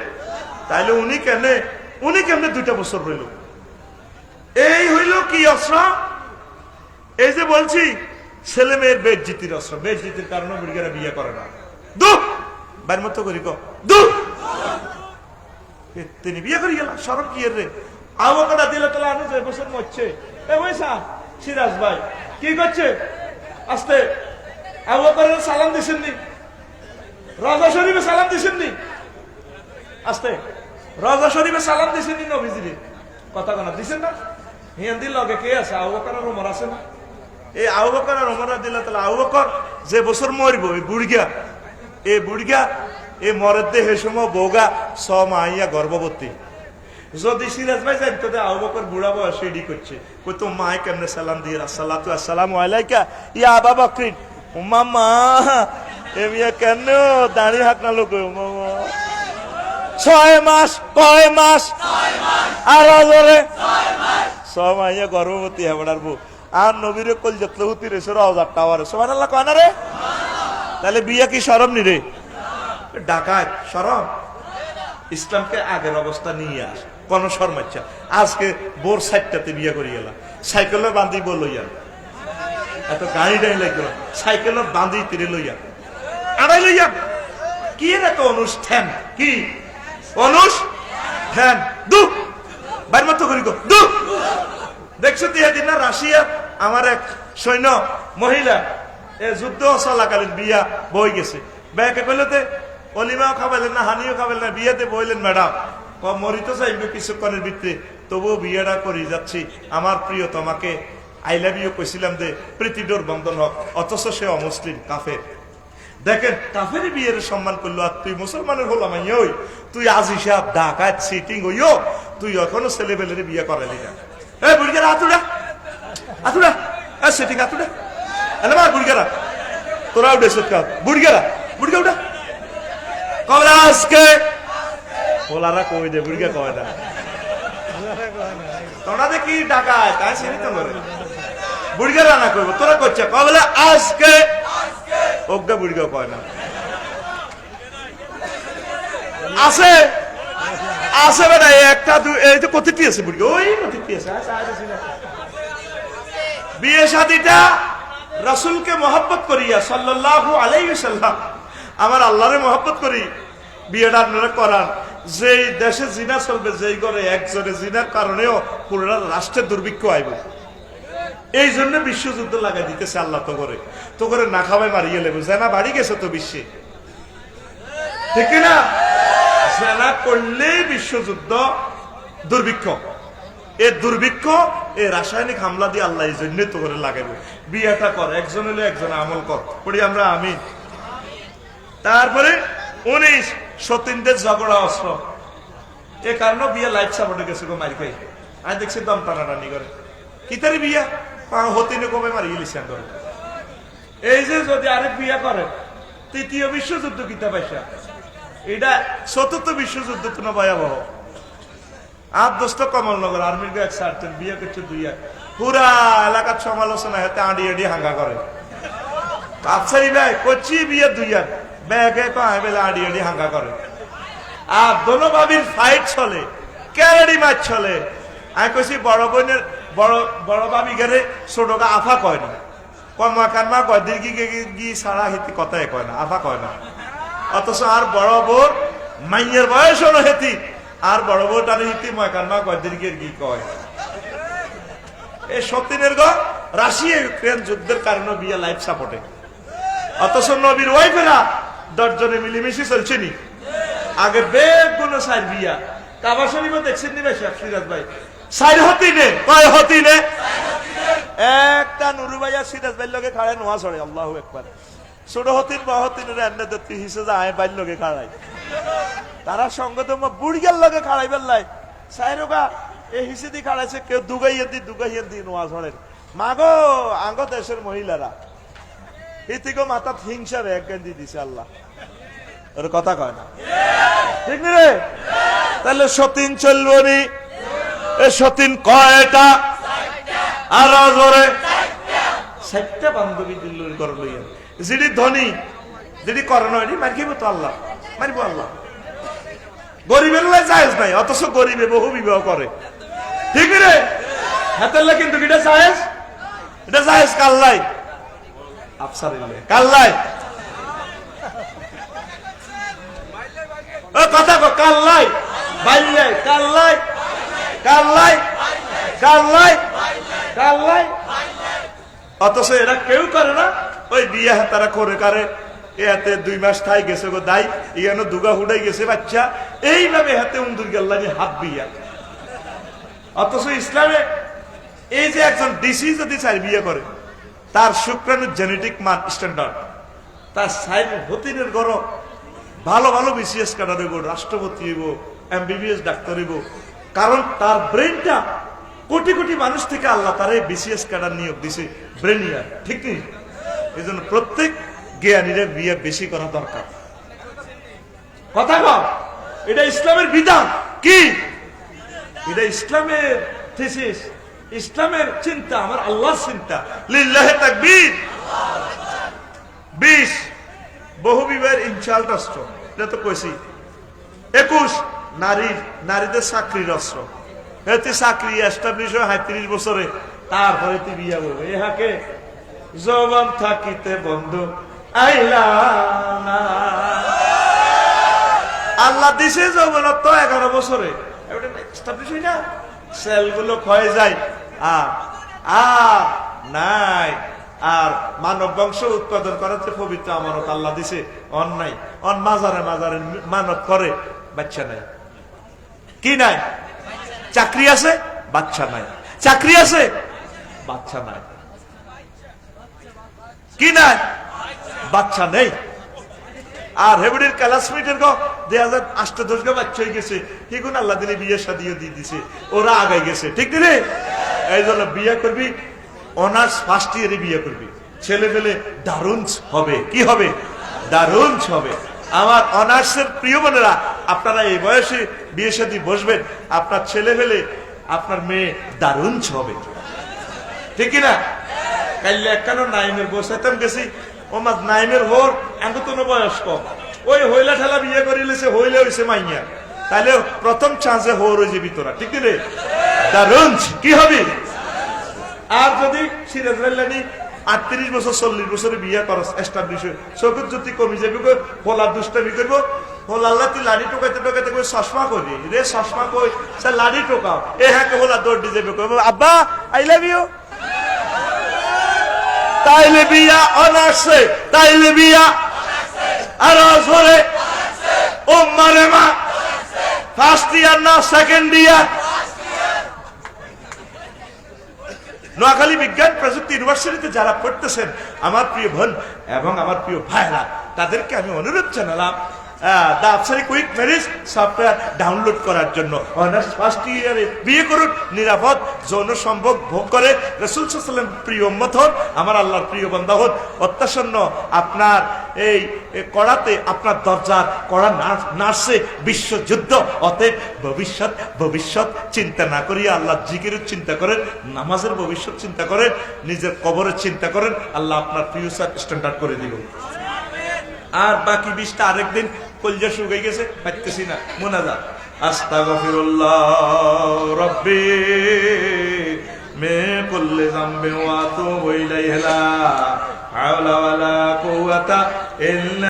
[SPEAKER 3] তাইলে উনি কেমনে 2টা বছর রইল? এই হইল কি অস্ত্র? এই যে বলছি ছেলে মেয়ের বেজ্জিতির অস্ত্র। বেজ্জিতির কারণে বুড়িরা বিয়ে করে না। বাইর মতো করি তিনি বিয়ে করে গেলাম, সরব কি রে? আবহাওয়াটা দিলে তাহলে আনু যে বছর মরছে, এ বৈশা সিরাজ ভাই কি করছে? আস্তে আবহাওয়া সালাম দিছেননি, রাজা শরীফে সালাম দিছেননি, আস্তে রাজা শরীফে সালাম দিছেননি নবীজিরে, কথা কোনা দিছেন না? হিয়ান্দির লগে কে আছে? আবু বকর আর ওমর আছে না? এই আবু বকর আর ওমর দিলে তাহলে আবু বকর যে বছর মরব, এই বুড়িয়া এই মরের দেহে সময় বৌগা 6 মাইয়া গর্ভবতী। যদি সিরাজ ভাই জানতো আবু বকর বুড়া বয়স রেডি করছে, কই তো মায় কেমনে সালাম দিয়ে, আসসালাতু আসসালামু আলাইকা ইয়া আবা বকরিন, মামা এমিয়া কেন দাঁড়িয়ে হাত না লোক, মামা 6 মাস, কয় মাস? আর জোরে 6 মাইয়া গর্ভবতী হেবড়ার বউ, আর নবীরে কল যত্ন হতি রে 16,000 টাওয়ারে, সুবহানাল্লাহ কয় না রে? তাহলে বিয়ে কি শরম নি রে? ডাকাত শরম? ইসলামকে আগের অবস্থা নিয়ে আস, কোন শরম ইচ্ছা? আজকে বোর 7টাতে বিয়ে করি গেলাম, সাইকেলে বান্ধি বল লইয়া, এত গাড়ি ডাই লাগলো, সাইকেলে বান্ধি তীরে লইয়া আড়াই লইয়া, কি এত অনুষ্ঠান? কি অনুষ্ঠান? বাইর মতো করি দেখছো তো এদিন না রাশিয়া আমার এক সৈন্য মহিলা যুদ্ধ চলাকালীন বিয়া বই গেছে, ব্যাকে কইলতে অলিমাও খাবাইলেন না, হানিও খাবাইলেন না, বিয়াতে বইলেন ম্যাডাম মরিতে চাইবে কিছুক্ষণের ভিতরে, তবুও বিয়েটা করে যাচ্ছি, আমার প্রিয় তোমাকে আই লাভ ইউ কইছিলাম যে প্রীতিডোর বন্ধন হোক, অথচ সে অমুসলিম কাফের। দেখেন কাফেরই বিয়ের সম্মান করলো, আর তুই মুসলমানের হলাম ওই তুই আজ হিসাব ডাকাত সিটিং হইও, তুই এখনো ছেলেবেলের বিয়ে করালি না। এ বুড়িগারা আতুড়া আতুড়া সেটিং আতুড়া এলে মা বুড়িগারা তোরা উঠে সৎকার বুড়িগারা বুড়িগা উঠা কবলা আজকে ওলারা কই দে বুড়িগা কয় না, তোরা দেখি ডাকায় তাই চিনি তো করে বুড়িগারা না করবো, তোরা করছে কবলা আজকে ওগা বুড়িগা কয় না। আছে আছে বেটা একটা এই তো কতটি আছে বুড়ি, ওই কতটি আছে। বিয়ে শাদীটা রাসূলকে মহব্বত করিয়া সাল্লাল্লাহু আলাইহি ওয়াসাল্লাম, আমার আল্লাহরে মহব্বত করি বিয়েটা আপনারা করান। যেই দেশে জিনা চলবে, যেই ঘরে একজনে জিনার কারণেও পুরো রাষ্ট্রের দুর্ভিক্ষ আইব, এই জন্য বিশ্বযুদ্ধ লাগাই দিতেছে আল্লাহ। তো করে না খাওয়াই মারিয়ে লেবে, জেনা বাড়ি গেছে তো বিশ্বে, ঠিক না? জেনা করলেই বিশ্বযুদ্ধ, দুর্ভিক্ষ, এই দুর্ভিক্ষ এই রাসায়নিক হামলা দিয়ে আল্লাহ এই জন্য তো করে লাগাইব। বিয়েটা কর, একজন হলে একজন আমল কর, পড়ি আমরা আমিন। তারপরে 19 সতীনদের ঝগড়া অস্ত্র, এ কারণে বিয়ে লাইফ সাপোর্টে গেছে গো মারি খাই। আমি দেখছি দম টানাটানি করে কিতারি বিয়া হতিনে কমে মারি ইলিশান করে। এই যে যদি আরেক বিয়া করে, 3য় বিশ্বযুদ্ধ কিতা পাইসা, এটা 4র্থ বিশ্বযুদ্ধ তো না ভয়াবহ। আর দোস্ত কমলনগর আর্মির এক সার্টেন বিয়ে করছে 2 পুরা এলাকার সমালোচনা হাতে আড়ি আড়ি হাঙ্গা করে। কাছাই ভাই করছি বিয়ে 2 ব্যাগে বেলা আড়ি আড়ি হাঙ্গা করে। আর দোনো ভাবির ফাইট চলে, ক্যারেডি ম্যাচ চলে। আমি কইছি বড় বোনের বড় ভাবি গেলে ছোটকা আফা কয় না, কর্মা কান্মা কয়, দীর্ঘি গি ছাড়া হিতি কথাই কয় না, আফা কয় না। অথচ আর বড় বোর মাইয়ের বয়স হলো হেতি, আর বড় বোর টানে হিতি ময় কান্মা কয়, দীর্ঘের গি কয়। এই সতীনের গো রাশিয়া ইউক্রেন যুদ্ধের কারণে বিয়ে লাইফ সাপোর্টে। অথচ নবীর ওয়াইফেরা 10 জনে মিলেমিশে চলছে নি। আগে বেগুলো সাইড বিয়া কাবা শরীফে দেখছেন নি ভাই সিরাজ ভাই, সাইড হতি নে কয় হতি নে, একটা নুরু ভাইয়া সিরাজ ভাইয়ের লগে খাড়ায় নোয়া ছড়ে, আল্লাহু আকবার। ছোট হতিন বা হতিনের এন্ড দত্তি হিসে যায় বাইর লগে খাড়ায়, তারা সঙ্গে তো বুড়িয়ার লগে খাড়াই বেল্লাই সাইরোগা এই হিসে দি খাড়াইছে, কেউ দুগাইয়ে দি নোয়া ছড়েন। মাগো আঙ্গ দেশের মহিলারা ইতিগো মাথা হিংসার এক গেন্দি দিছে আল্লাহ, ওর কথা কয় না, ঠিক নি রে? তাহলে সতীন চলবো নি? এ সতীন কয়টা? আর জোরে 60টা বান্ধবী দিল্লুর ঘর লইয়া, যিনি ধনী যিনি করে নয় মারিব তো আল্লাহ, মারিব আল্লাহ। গরিবের লাই জায়েজ নাই, অথচ গরিবে বহু বিবাহ করে, ঠিক রে? হাতের কিন্তু এটা জায়েজ, এটা জায়েজ কাল্লাই আফসারিল্লাহ কাল্লাই কথা কো কাল্লাই বাইলাই কাল্লাই কাল্লাই কাল্লাই কাল্লাই, অথচ এরা কেউ করে না। ওই বিয়ে তারা করে কারে এতে 2 মাস থাই গেছে গো দাই, ইয়ানো দুগা হুডাই গেছে বাচ্চা, এইভাবে হাতে উন্দুর গেল্লানি হাত বিয়া। অথচ ইসলামে এই যে একজন ডিসি যদি চাই বিয়ে করে, তার শুক্রাণুর জেনেটিক মান স্ট্যান্ডার্ড, তার সাইড হতিনের গড় ভালো ভালো বিসিএস কাটার হইব, রাষ্ট্রপতি হইব, এমবিবিএস ডাক্তার হইব, কারণ তার ব্রেনটা কোটি কোটি মানুষ থেকে আল্লাহ তার এই বিসিএস কাটার নিয়োগ দিছে ব্রেনিয়ার, ঠিক নেই? এই জন্য প্রত্যেক জ্ঞানীরা বিয়ে বেশি করা দরকার। কথা কও, এটা ইসলামের বিধান। কি এটা? ইসলামের থিসিস, ইসলামের চিন্তা, আমার আল্লাহর চিন্তা। লিল্লাহে তাকবীর। 20 বহু বিবাহের ইনশাআল্লাহ রাষ্ট্র, এটা তো কইছি। 21 নারীদের চাকরির রাষ্ট্র, এতে চাকরি এস্টাবলিশ হয় 35 বছরে, তারপরে তুই বিয়া করবে। ইহাকে যৌবন থাকিতে বন্ধু আইলা না, আল্লাহ দিছে যৌবনত্ব 11 বছরে, এটা এস্টাবলিশ হয় না, সেলগুলো ক্ষয়ে যায়, আর নাই। আর মানব বংশ উৎপাদন করার যে পবিত্র আমানত আল্লাহ দিছে, অন্যায় মাজারে মাজারে মানত করে, বাচ্চা নাই। কি নাই? চাকরি আছে, বাচ্চা নাই। চাকরি আছে, বাচ্চা নাই। কি নাই? বাচ্চা নেই। আর হেবুডির ক্লাসমেটের গো 2008 গো বাচ্চা হয়ে গেছে, হিগুন আল্লাহ দিলে বিয়ে শাদিও দিয়ে দিছে, ওরা আগাই গেছে, ঠিক রে? এই জন্য বিয়ে করবি, অনার্স ফার্স্ট ইয়ারে বিয়ে করবি, ছেলে পেলে দারুণ হবে। কি হবে? দারুণ হবে। আমার অনার্সের প্রিয় বোনেরা, আপনারা এই বয়সে বিয়ে শাদী বসবেন, আপনার ছেলে পেলে আপনার মেয়ে দারুণ হবে, ঠিক কিনা? কাইলে একখানো নাইমের বসাইতাম গেছি, ওমাদ নাইমের হোর এতন বয়স কম, ওই হইলা ঠেলা বিয়ে করিলেছে, হইলে হইছে মাইয়া, তাহলে প্রথম চান্সে হোর হয়ে যাবি তোরা, ঠিক রে? দারুণ কি হবে? আর যদি সিরাজ ভাইলানি 38 বছর 40 বছরে বিয়ে করস, এস্টাবলিশ চোখের যদি কমি যাবি, হোলার দুষ্টামি করবো, হোলাল্লা তুই লাড়ি টোকাইতে টোকাইতে কই চশমা করি রে, চশমা কই সে লাড়ি টোকাও, এ হ্যাঁ হোলা দৌড় দিয়ে যাবে, আব্বা আই লাভ ইউ। তাইলে বিয়া অনার্সে, তাইলে বিয়া আর ধরে ও মারে মা ফার্স্ট ইয়ার না সেকেন্ড ইয়ার। নোয়াখালী বিজ্ঞান প্রযুক্তি ইউনিভার্সিটিতে যারা পড়তেছেন আমার প্রিয় বোন এবং আমার প্রিয় ভাইরা, তাদেরকে আমি অনুরোধ জানালাম the Afsari quick marriage software download করার জন্য। অনার্স ফার্স্ট ইয়ারে বিয়ে করুন, নিরাপদ যৌন সম্ভোগ ভোগ করে রাসূল সাল্লাল্লাহু আলাইহি ওয়াসাল্লাম প্রিয় উম্মত হন, আমার আল্লাহর প্রিয় বান্দা হন। অত্যাসন্ন আপনার এই কড়াতে আপনার দরজার কড়া নার্সে বিশ্বযুদ্ধ, অতএব ভবিষ্যৎ চিন্তা না করিয়া আল্লাহ জিকিরের চিন্তা করেন, নামাজের ভবিষ্যৎ চিন্তা করেন, নিজের কবরের চিন্তা করেন, আল্লাহ আপনার ফিউচার স্ট্যান্ডার্ড করে দিব। আর বাকি 20টা আরেকদিন কলজা শুকাই গেছে পাইতেছি না মোনাজাত আস্তাগফিরুল্লাহ রাব্বি من كل ذنب واتوب اليه لا حول ولا قوه الا